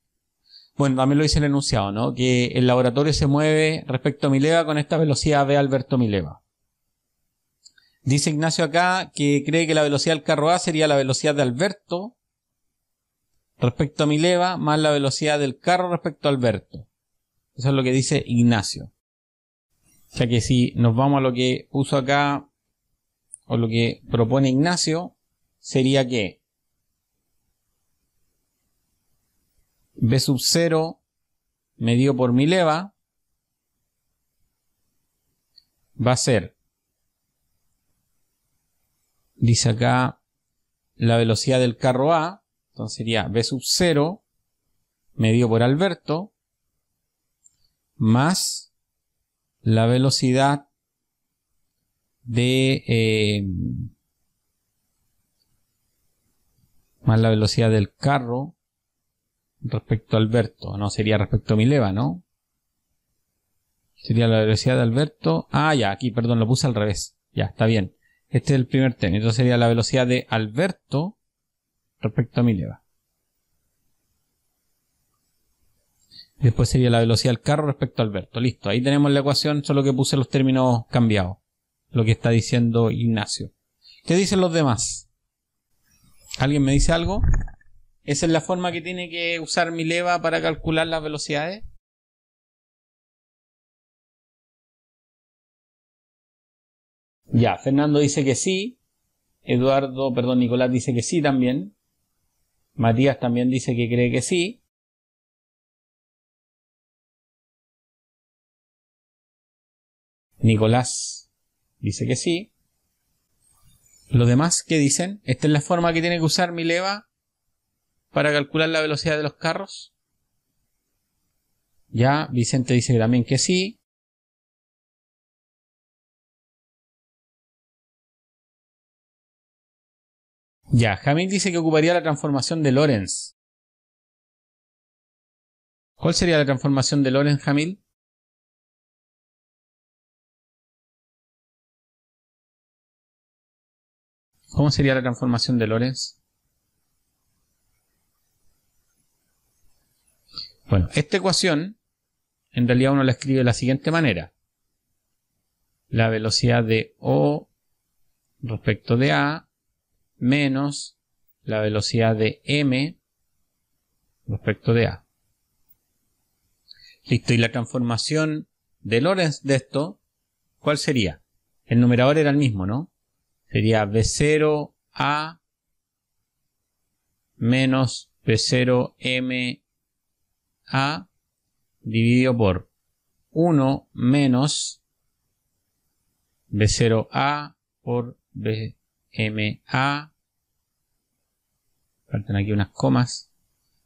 bueno, también lo dice el enunciado, ¿no? Que el laboratorio se mueve respecto a Mileva con esta velocidad de Alberto Mileva. Dice Ignacio acá que cree que la velocidad del carro A sería la velocidad de Alberto respecto a Mileva más la velocidad del carro respecto a Alberto. Eso es lo que dice Ignacio. O sea que si nos vamos a lo que puso acá, o lo que propone Ignacio, sería que B sub 0 medido por Mileva va a ser, dice acá, la velocidad del carro A, entonces sería B sub 0 medido por Alberto más la velocidad de más la velocidad del carro respecto a Alberto. No, sería respecto a Mileva, ¿no? Sería la velocidad de Alberto. Ah, ya, aquí, perdón, lo puse al revés. Ya, está bien. Este es el primer término. Entonces sería la velocidad de Alberto respecto a Mileva. Después sería la velocidad del carro respecto a Alberto. Listo, ahí tenemos la ecuación, solo que puse los términos cambiados. Lo que está diciendo Ignacio. ¿Qué dicen los demás? ¿Alguien me dice algo? ¿Esa es la forma que tiene que usar Mileva para calcular las velocidades? Ya, Fernando dice que sí. Nicolás dice que sí también. Matías también dice que cree que sí. Nicolás dice que sí. ¿Los demás qué dicen? ¿Esta es la forma que tiene que usar Mileva para calcular la velocidad de los carros? Ya, Vicente dice que también que sí. Ya, Jamil dice que ocuparía la transformación de Lorentz. ¿Cuál sería la transformación de Lorentz, Jamil? ¿Cómo sería la transformación de Lorentz? Bueno, esta ecuación en realidad uno la escribe de la siguiente manera. La velocidad de O respecto de A menos la velocidad de M respecto de A. Listo, y la transformación de Lorentz de esto, ¿cuál sería? El numerador era el mismo, ¿no? Sería V0A menos V0MA dividido por 1 menos V0A por VMA. Faltan aquí unas comas.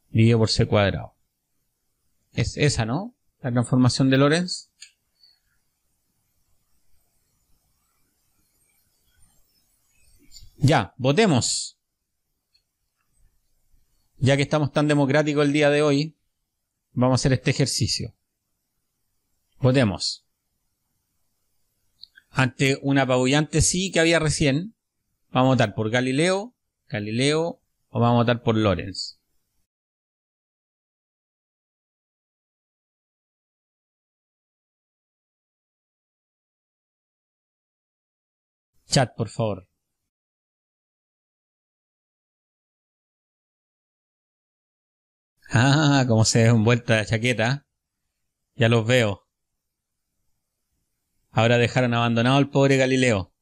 Dividido por C cuadrado. Es esa, ¿no? La transformación de Lorentz. Ya, votemos. Ya que estamos tan democráticos el día de hoy, vamos a hacer este ejercicio. Votemos. Ante una apabullante sí que había recién, vamos a votar por Galileo, o vamos a votar por Lorentz. Chat, por favor. Ah, como se ve envuelta la chaqueta. Ya los veo. Ahora dejaron abandonado al pobre Galileo,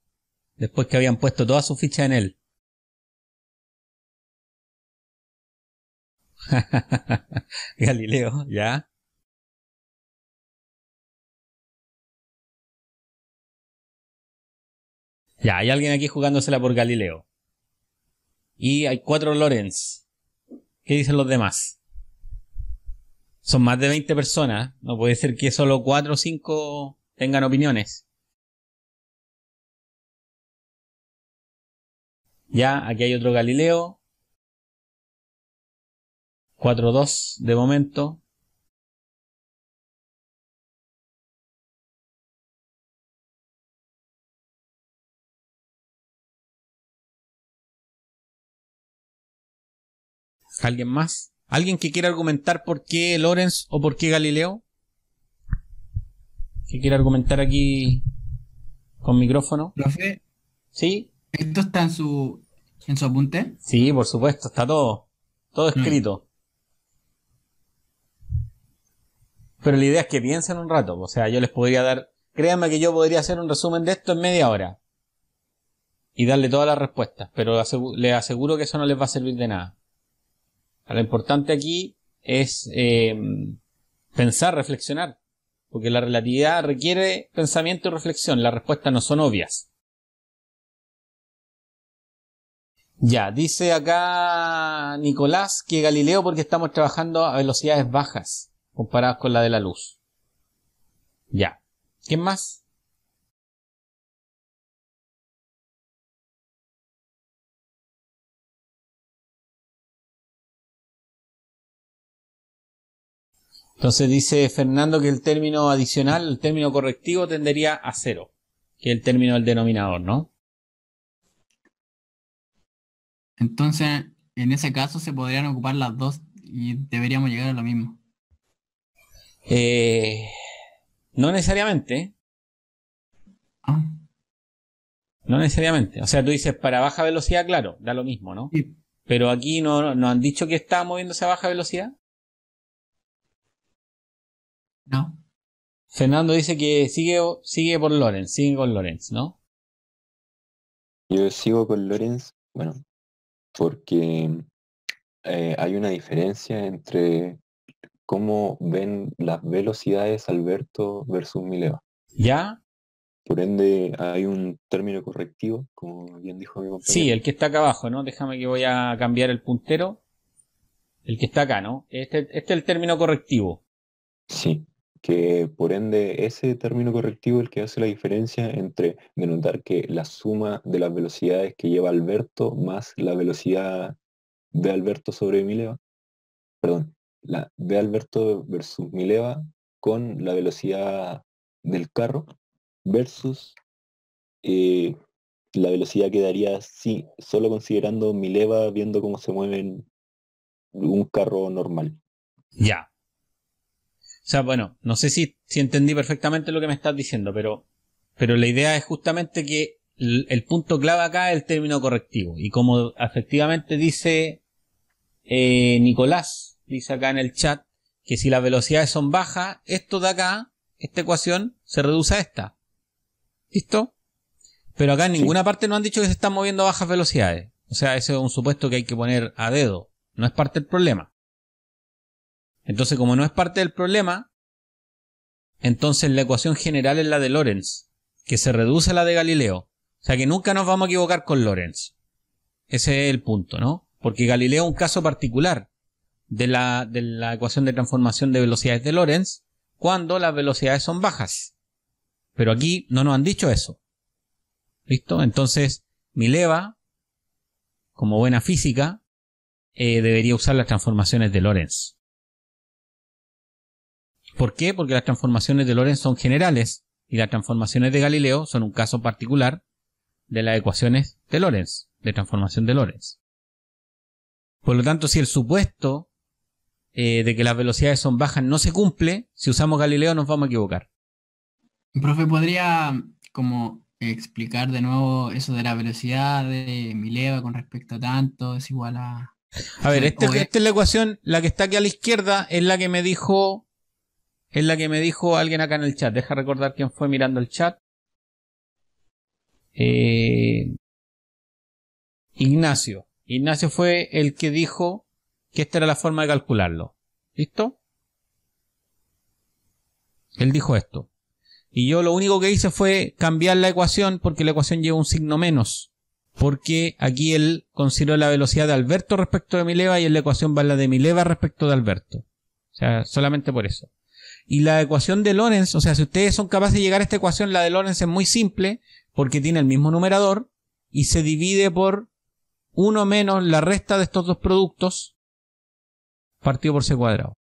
después que habían puesto toda su ficha en él. Galileo, ya. Ya, hay alguien aquí jugándosela por Galileo. Y hay 4 Lorentz. ¿Qué dicen los demás? Son más de 20 personas. No puede ser que solo 4 o 5 tengan opiniones. Ya, aquí hay otro Galileo. 4-2 de momento. ¿Alguien más? ¿Alguien que quiera argumentar por qué Lorentz o por qué Galileo? ¿Que quiera argumentar aquí con micrófono? Profe, ¿Sí? ¿esto está en su apunte? Sí, por supuesto, está todo escrito. Pero la idea es que piensen un rato. O sea, yo les podría dar... Créanme que yo podría hacer un resumen de esto en media hora. Y darle todas las respuestas. Pero les aseguro que eso no les va a servir de nada. Lo importante aquí es pensar, reflexionar. Porque la relatividad requiere pensamiento y reflexión. Las respuestas no son obvias. Ya, dice acá Nicolás que Galileo porque estamos trabajando a velocidades bajas comparadas con la de la luz. Ya. ¿Quién más? Entonces dice Fernando que el término adicional, el término correctivo tendería a 0, que es el término del denominador, ¿no? Entonces, en ese caso se podrían ocupar las dos y deberíamos llegar a lo mismo. No necesariamente, ¿eh? Ah, No necesariamente. O sea, tú dices para baja velocidad, claro, da lo mismo, ¿no? sí. Pero aquí no han dicho que está moviéndose a baja velocidad. No. Fernando dice que sigue por Lorentz, sigue con Lorentz, ¿no? Yo sigo con Lorenz, bueno, porque hay una diferencia entre cómo ven las velocidades Alberto versus Mileva. ¿Ya? Por ende, hay un término correctivo, como bien dijo mi compañero. Sí, el que está acá abajo, ¿no? Déjame que voy a cambiar el puntero. El que está acá, ¿no? Este es el término correctivo. Sí, que por ende ese término correctivo es el que hace la diferencia entre denotar que la suma de las velocidades que lleva Alberto más la velocidad de Alberto sobre Mileva, perdón, la de Alberto versus Mileva con la velocidad del carro versus la velocidad que daría si solo considerando Mileva viendo cómo se mueve un carro normal. Ya. O sea, bueno, no sé si entendí perfectamente lo que me estás diciendo, pero la idea es justamente que el punto clave acá es el término correctivo. Y como efectivamente dice Nicolás, dice acá en el chat, que si las velocidades son bajas, esto de acá, esta ecuación, se reduce a esta. ¿Listo? Pero acá en ninguna parte nos han dicho que se están moviendo a bajas velocidades. O sea, ese es un supuesto que hay que poner a dedo. No es parte del problema. Entonces, como no es parte del problema, entonces la ecuación general es la de Lorentz, que se reduce a la de Galileo. O sea que nunca nos vamos a equivocar con Lorentz. Ese es el punto, ¿no? Porque Galileo es un caso particular de la ecuación de transformación de velocidades de Lorentz cuando las velocidades son bajas. Pero aquí no nos han dicho eso. ¿Listo? Entonces, Mileva, como buena física, debería usar las transformaciones de Lorentz. ¿Por qué? Porque las transformaciones de Lorentz son generales y las transformaciones de Galileo son un caso particular de las ecuaciones de Lorentz, de transformación de Lorentz. Por lo tanto, si el supuesto de que las velocidades son bajas no se cumple, si usamos Galileo nos vamos a equivocar. Profe, ¿podría como explicar de nuevo eso de la velocidad de Mileva con respecto a tanto? Es igual a... A ver, esta es la ecuación, la que está aquí a la izquierda es la que me dijo alguien acá en el chat. Deja recordar quién fue mirando el chat. Ignacio. Ignacio fue el que dijo que esta era la forma de calcularlo. ¿Listo? Él dijo esto. Y yo lo único que hice fue cambiar la ecuación porque la ecuación lleva un signo menos. Porque aquí él consideró la velocidad de Alberto respecto de Mileva y en la ecuación va la de Mileva respecto de Alberto. O sea, solamente por eso. Y la ecuación de Lorentz, o sea, si ustedes son capaces de llegar a esta ecuación, la de Lorentz es muy simple porque tiene el mismo numerador y se divide por 1 menos la resta de estos dos productos partido por c cuadrado.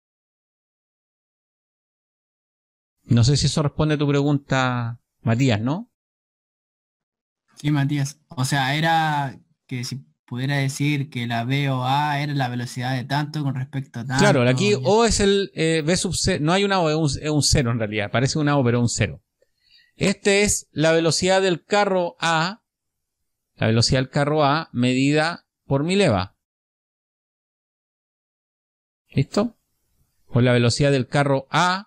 No sé si eso responde a tu pregunta, Matías, ¿no? Sí, Matías. O sea, era que si pudiera decir que la B o A era la velocidad de tanto con respecto a tanto. Claro, aquí O es el B sub C. No hay una O, es un 0 en realidad. Parece una O, pero es un 0. Este es la velocidad del carro A. La velocidad del carro A medida por Mileva. ¿Listo? Por la velocidad del carro A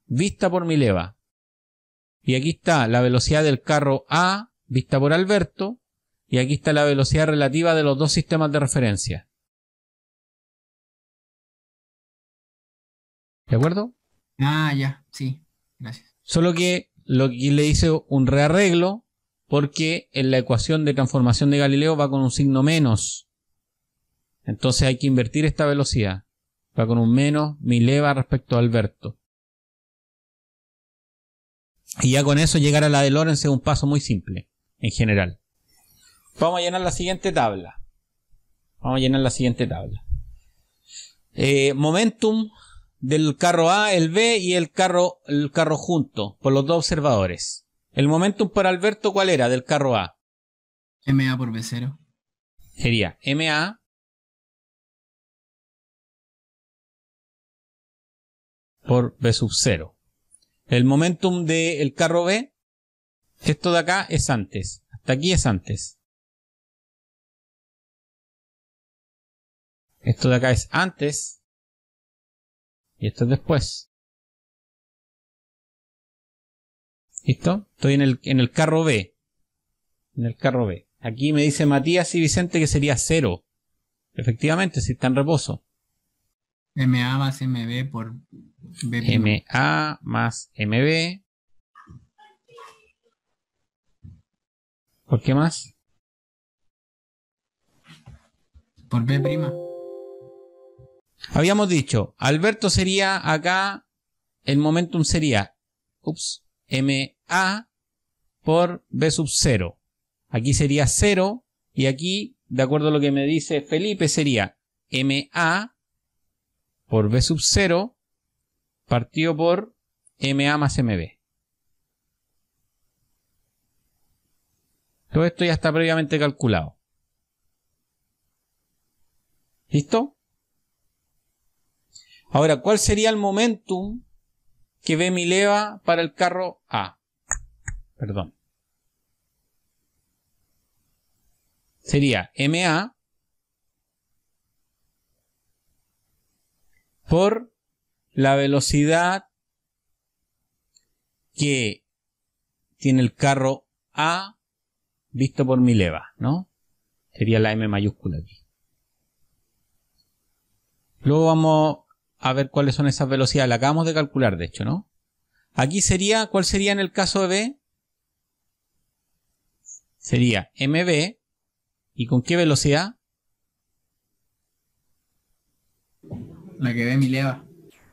vista por Mileva. Y aquí está la velocidad del carro A vista por Alberto. Y aquí está la velocidad relativa de los dos sistemas de referencia. ¿De acuerdo? Ah, ya, sí. Gracias. Solo que lo que le hice un rearreglo porque en la ecuación de transformación de Galileo va con un signo menos. Entonces hay que invertir esta velocidad. Va con un menos Mileva respecto a Alberto. Y ya con eso llegar a la de Lorentz es un paso muy simple, en general. Vamos a llenar la siguiente tabla. Momentum del carro A, el B y el carro junto, por los dos observadores. El momentum para Alberto, ¿cuál era del carro A? MA por B0. Sería MA por B sub 0. El momentum del carro B, esto de acá es antes. Hasta aquí es antes. Esto de acá es antes. Y esto es después. ¿Listo? Estoy en el carro B. En el carro B. Aquí me dice Matías y Vicente que sería 0. Efectivamente, si está en reposo. MA más MB por B'. MA más MB. ¿Por qué más? Por B'. Habíamos dicho, Alberto sería acá, el momentum sería, MA por B sub 0. Aquí sería 0 y aquí, de acuerdo a lo que me dice Felipe, sería MA por B sub 0 partido por MA más MB. Todo esto ya está previamente calculado. ¿Listo? Ahora, ¿cuál sería el momentum que ve mi leva para el carro A? Perdón. Sería MA por la velocidad que tiene el carro A visto por mi leva, ¿no? Sería la M mayúscula aquí. Luego vamos a ver cuáles son esas velocidades. La acabamos de calcular, de hecho, ¿no? Aquí sería, ¿cuál sería en el caso de B? Sería MB. ¿Y con qué velocidad? La que ve mi leva.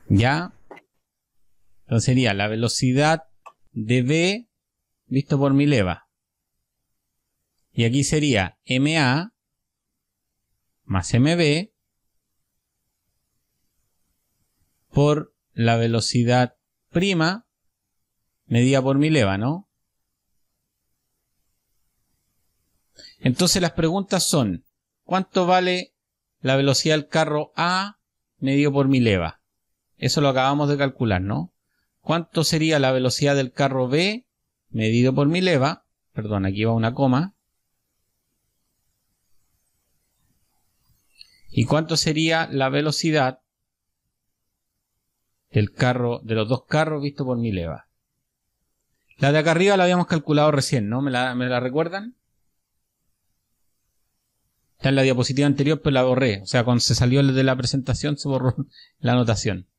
Ya. Entonces sería la velocidad de B visto por mi leva. Y aquí sería MA más MB por la velocidad prima medida por mi leva, ¿no? Entonces las preguntas son, ¿cuánto vale la velocidad del carro A medido por mi leva? Eso lo acabamos de calcular, ¿no? ¿Cuánto sería la velocidad del carro B medido por mi leva? Perdón, aquí va una coma. ¿Y cuánto sería la velocidad del carro, de los dos carros visto por mi leva? La de acá arriba la habíamos calculado recién, ¿no? ¿Me la recuerdan? Está en la diapositiva anterior, pero la borré. O sea, cuando se salió de la presentación se borró la anotación.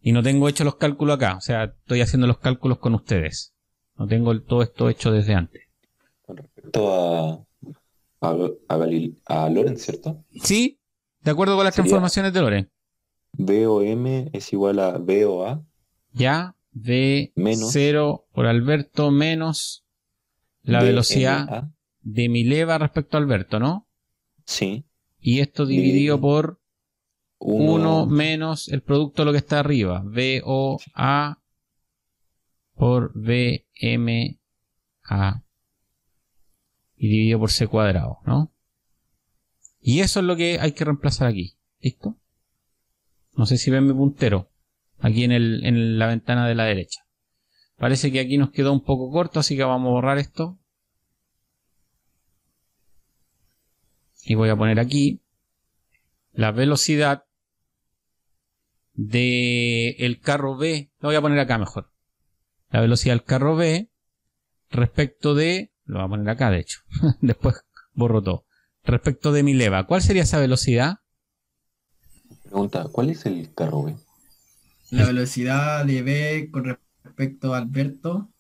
Y no tengo hecho los cálculos acá. O sea, estoy haciendo los cálculos con ustedes. No tengo todo esto hecho desde antes. Con respecto a Lorenz, ¿cierto? Sí, de acuerdo con las Sería transformaciones de Lorenz. BOM es igual a BOA Ya, menos V0 por Alberto menos la velocidad DMA. de mi leva respecto a Alberto, ¿no? Sí. Y esto dividido Y por 1 1 menos el producto de lo que está arriba. VOA por VMA. Y dividido por C cuadrado, ¿no? Y eso es lo que hay que reemplazar aquí. ¿Listo? No sé si ven mi puntero. Aquí en la ventana de la derecha. Parece que aquí nos quedó un poco corto, así que vamos a borrar esto. Y voy a poner aquí la velocidad del carro B. Lo voy a poner acá mejor. La velocidad del carro B respecto de... Lo voy a poner acá, de hecho. Después borro todo. Respecto de mi leva. ¿Cuál sería esa velocidad? Pregunta, ¿cuál es el carro B? La velocidad de B con respecto a Alberto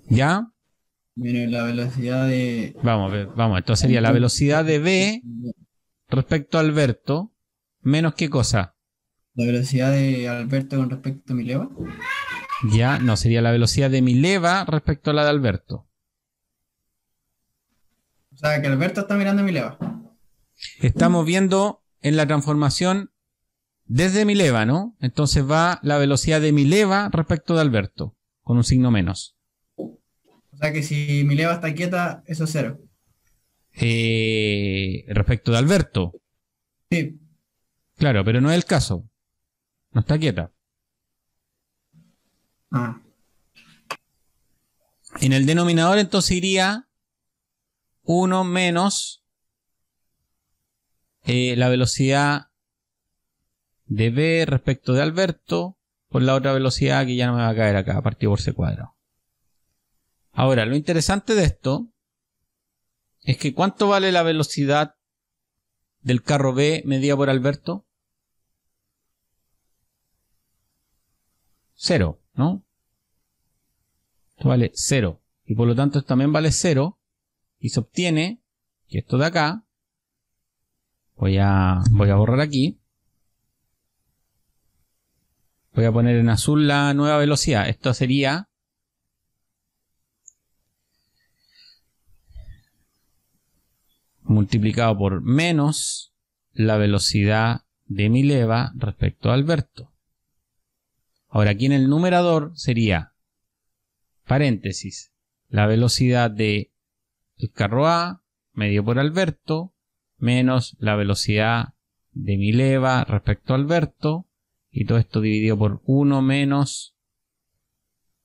¿Ya? menos la velocidad de... Vamos a ver, vamos. Esto sería la velocidad de B respecto a Alberto menos ¿qué cosa? La velocidad de Alberto con respecto a mi leva. Ya, no, sería la velocidad de mi leva respecto a la de Alberto. O sea, que Alberto está mirando mi leva. Estamos viendo en la transformación desde mi leva, ¿no? Entonces va la velocidad de mi leva respecto de Alberto, con un signo menos. O sea que si mi leva está quieta, eso es 0. Respecto de Alberto. Sí. Claro, pero no es el caso. No está quieta. Ah, En el denominador entonces iría 1 menos la velocidad de B respecto de Alberto por la otra velocidad que ya no me va a caer acá, partido por C cuadrado. Ahora, lo interesante de esto es que ¿cuánto vale la velocidad del carro B medida por Alberto? 0, ¿no? Esto vale 0. Y por lo tanto esto también vale 0. Y se obtiene que esto de acá, voy a borrar aquí. Voy a poner en azul la nueva velocidad. Esto sería multiplicado por menos la velocidad de mi leva respecto a Alberto. Ahora aquí en el numerador sería paréntesis la velocidad de el carro A medido por Alberto menos la velocidad de mi leva respecto a Alberto, y todo esto dividido por 1 menos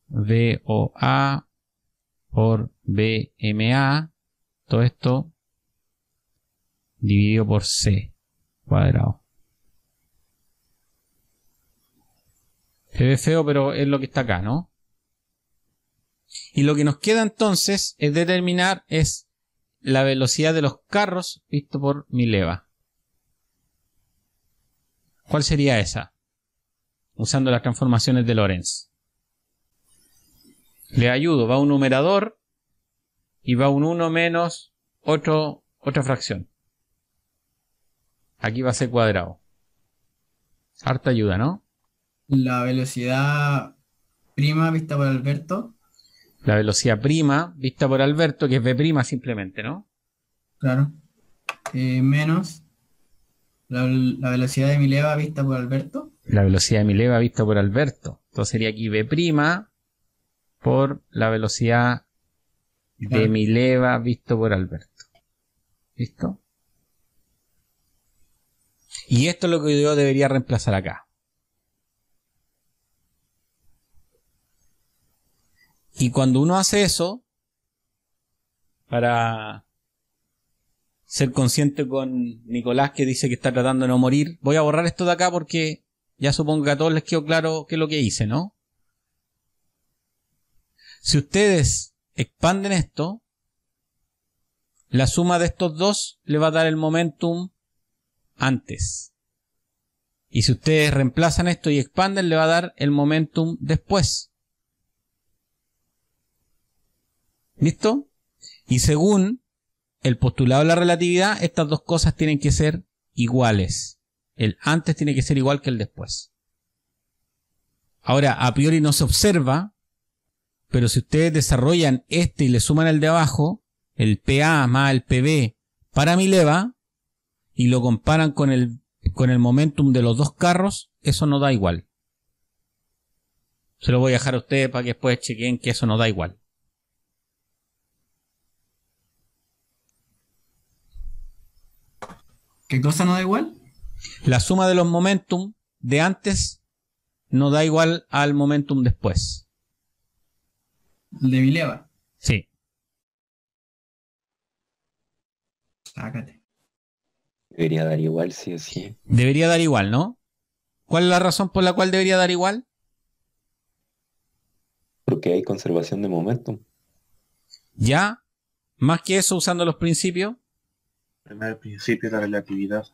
VOA por BMA, todo esto dividido por C cuadrado. Se ve feo, pero es lo que está acá, ¿no? Y lo que nos queda entonces es determinar la velocidad de los carros visto por mi leva. ¿Cuál sería esa? Usando las transformaciones de Lorentz. Le ayudo, va un numerador y va un 1 menos otra fracción. Aquí va a ser cuadrado. Harta ayuda, ¿no? la velocidad prima vista por Alberto. La velocidad prima vista por Alberto, que es B' simplemente, ¿no? Claro. Menos la velocidad de mi leva vista por Alberto. La velocidad de mi leva vista por Alberto. Entonces sería aquí B' por la velocidad de Claro. mi leva visto por Alberto. ¿Listo? Y esto es lo que yo debería reemplazar acá. Y cuando uno hace eso, para ser consciente con Nicolás, que dice que está tratando de no morir, voy a borrar esto de acá porque ya supongo que a todos les quedó claro qué es lo que hice, ¿no? Si ustedes expanden esto, la suma de estos dos le va a dar el momentum antes. Y si ustedes reemplazan esto y expanden, le va a dar el momentum después. ¿Listo? Y según el postulado de la relatividad, estas dos cosas tienen que ser iguales. El antes tiene que ser igual que el después. Ahora, a priori no se observa, pero si ustedes desarrollan este y le suman el de abajo, el PA más el PB para mi leva, y lo comparan con el momentum de los dos carros, eso no da igual. Se lo voy a dejar a ustedes para que después chequen que eso no da igual. ¿Qué cosa no da igual? La suma de los momentum de antes no da igual al momentum después. El de mi leva. Sí. Sácate. Debería dar igual, sí o sí. Debería dar igual, ¿no? ¿Cuál es la razón por la cual debería dar igual? Porque hay conservación de momentum. Ya, más que eso, usando los principios. Primer principio de la relatividad.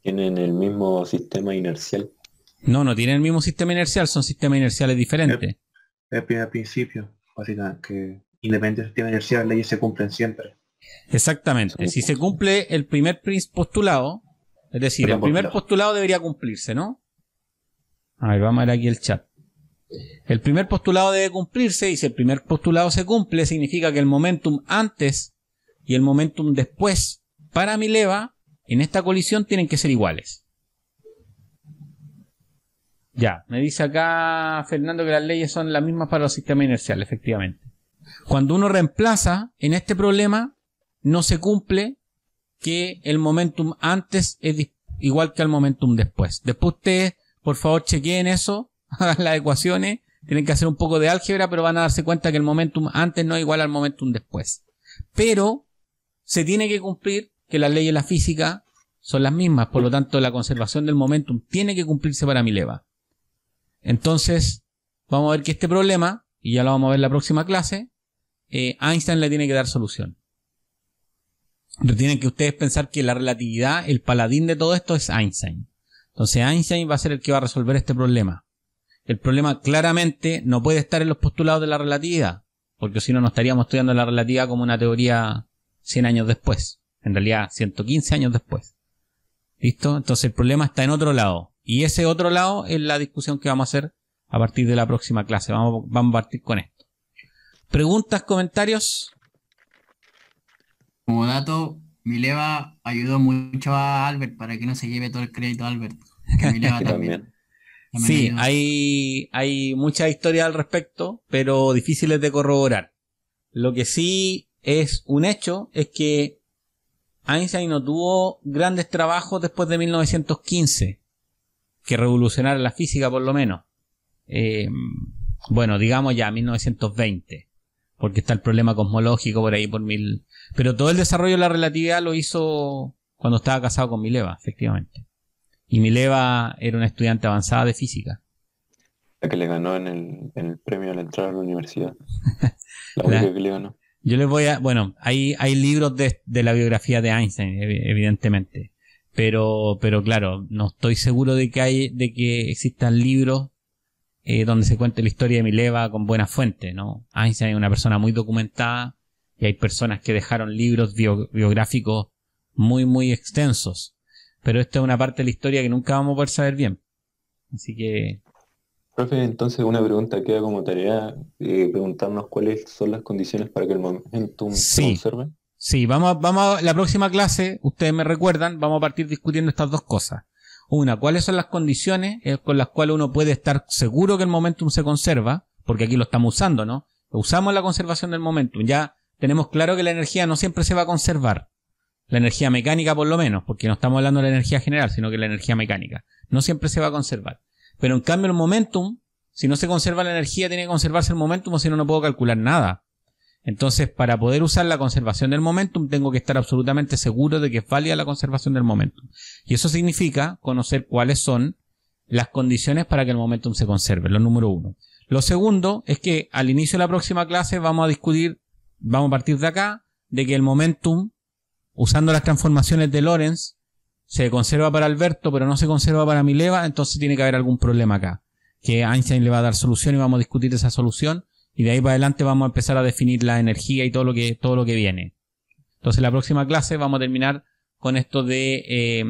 Tienen el mismo sistema inercial. No tienen el mismo sistema inercial, son sistemas inerciales diferentes. El primer principio, básicamente, que independientemente del sistema inercial, las leyes se cumplen siempre. Exactamente. Si se cumple el primer postulado, es decir, el primer postulado debería cumplirse, ¿no? A ver, vamos a ver aquí el chat. El primer postulado debe cumplirse, y si el primer postulado se cumple, significa que el momentum antes y el momentum después para mi leva en esta colisión tienen que ser iguales. Ya, me dice acá Fernando que las leyes son las mismas para los sistemas inerciales, efectivamente. Cuando uno reemplaza, en este problema no se cumple que el momentum antes es igual que el momentum después. Después ustedes, por favor, chequeen eso, hagan las ecuaciones, tienen que hacer un poco de álgebra, pero van a darse cuenta que el momentum antes no es igual al momentum después. Pero se tiene que cumplir que las leyes de la física son las mismas, por lo tanto la conservación del momentum tiene que cumplirse para Mileva. Entonces, vamos a ver que este problema, y ya lo vamos a ver en la próxima clase, Einstein le tiene que dar solución. Pero tienen que ustedes pensar que la relatividad, el paladín de todo esto es Einstein. Entonces Einstein va a ser el que va a resolver este problema. El problema claramente no puede estar en los postulados de la relatividad, porque si no, no estaríamos estudiando la relatividad como una teoría 100 años después. En realidad, 115 años después. ¿Listo? Entonces el problema está en otro lado. Y ese otro lado es la discusión que vamos a hacer a partir de la próxima clase. Vamos a partir con esto. ¿Preguntas, comentarios? Como dato, Mileva ayudó mucho a Albert para que no se lleve todo el crédito a Albert. Que Mileva también. Sí, hay muchas historias al respecto, pero difíciles de corroborar. Lo que sí es un hecho es que Einstein no tuvo grandes trabajos después de 1915 que revolucionaran la física, por lo menos. Bueno, digamos ya 1920, porque está el problema cosmológico por ahí por pero todo el desarrollo de la relatividad lo hizo cuando estaba casado con Mileva, efectivamente. Y Mileva era una estudiante avanzada de física. La que le ganó en el premio al entrar a la universidad. La única que le ganó. Yo les voy a... Bueno, hay libros de la biografía de Einstein, evidentemente. Pero claro, no estoy seguro de que existan libros donde se cuente la historia de Mileva con buena fuente, ¿no? Einstein es una persona muy documentada y hay personas que dejaron libros biográficos muy, muy extensos. Pero esta es una parte de la historia que nunca vamos a poder saber bien. Así que... Profe, entonces una pregunta queda como tarea, preguntarnos cuáles son las condiciones para que el momentum se conserve. Sí, vamos a la próxima clase, ustedes me recuerdan, vamos a partir discutiendo estas dos cosas. Una, cuáles son las condiciones con las cuales uno puede estar seguro que el momentum se conserva, porque aquí lo estamos usando, ¿no? Usamos la conservación del momentum, ya tenemos claro que la energía no siempre se va a conservar. La energía mecánica por lo menos, porque no estamos hablando de la energía general, sino que la energía mecánica. No siempre se va a conservar. Pero en cambio el momentum, si no se conserva la energía, tiene que conservarse el momentum, o si no, no puedo calcular nada. Entonces, para poder usar la conservación del momentum, tengo que estar absolutamente seguro de que es válida la conservación del momentum. Y eso significa conocer cuáles son las condiciones para que el momentum se conserve, lo número uno. Lo segundo es que al inicio de la próxima clase vamos a discutir, vamos a partir de acá, de que el momentum, usando las transformaciones de Lorentz, se conserva para Alberto, pero no se conserva para Mileva, entonces tiene que haber algún problema acá. Que Einstein le va a dar solución y vamos a discutir esa solución, y de ahí para adelante vamos a empezar a definir la energía y todo lo que viene. Entonces la próxima clase vamos a terminar con esto de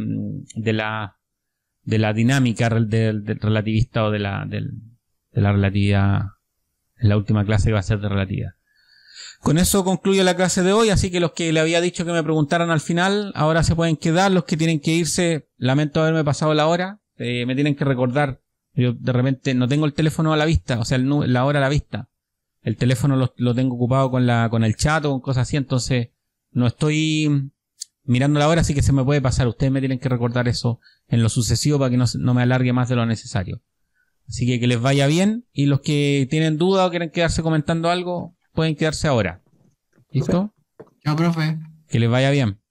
la dinámica del relativista o de la relatividad, en la última clase que va a ser de relatividad. Con eso concluyo la clase de hoy, así que los que le había dicho que me preguntaran al final, ahora se pueden quedar. Los que tienen que irse, lamento haberme pasado la hora, me tienen que recordar. Yo de repente no tengo el teléfono a la vista, o sea, la hora a la vista. El teléfono lo tengo ocupado con el chat o con cosas así, entonces no estoy mirando la hora, así que se me puede pasar. Ustedes me tienen que recordar eso en lo sucesivo para que no me alargue más de lo necesario. Así que les vaya bien, y los que tienen duda o quieren quedarse comentando algo, pueden quedarse ahora. ¿Listo? Chao, profe. Que les vaya bien.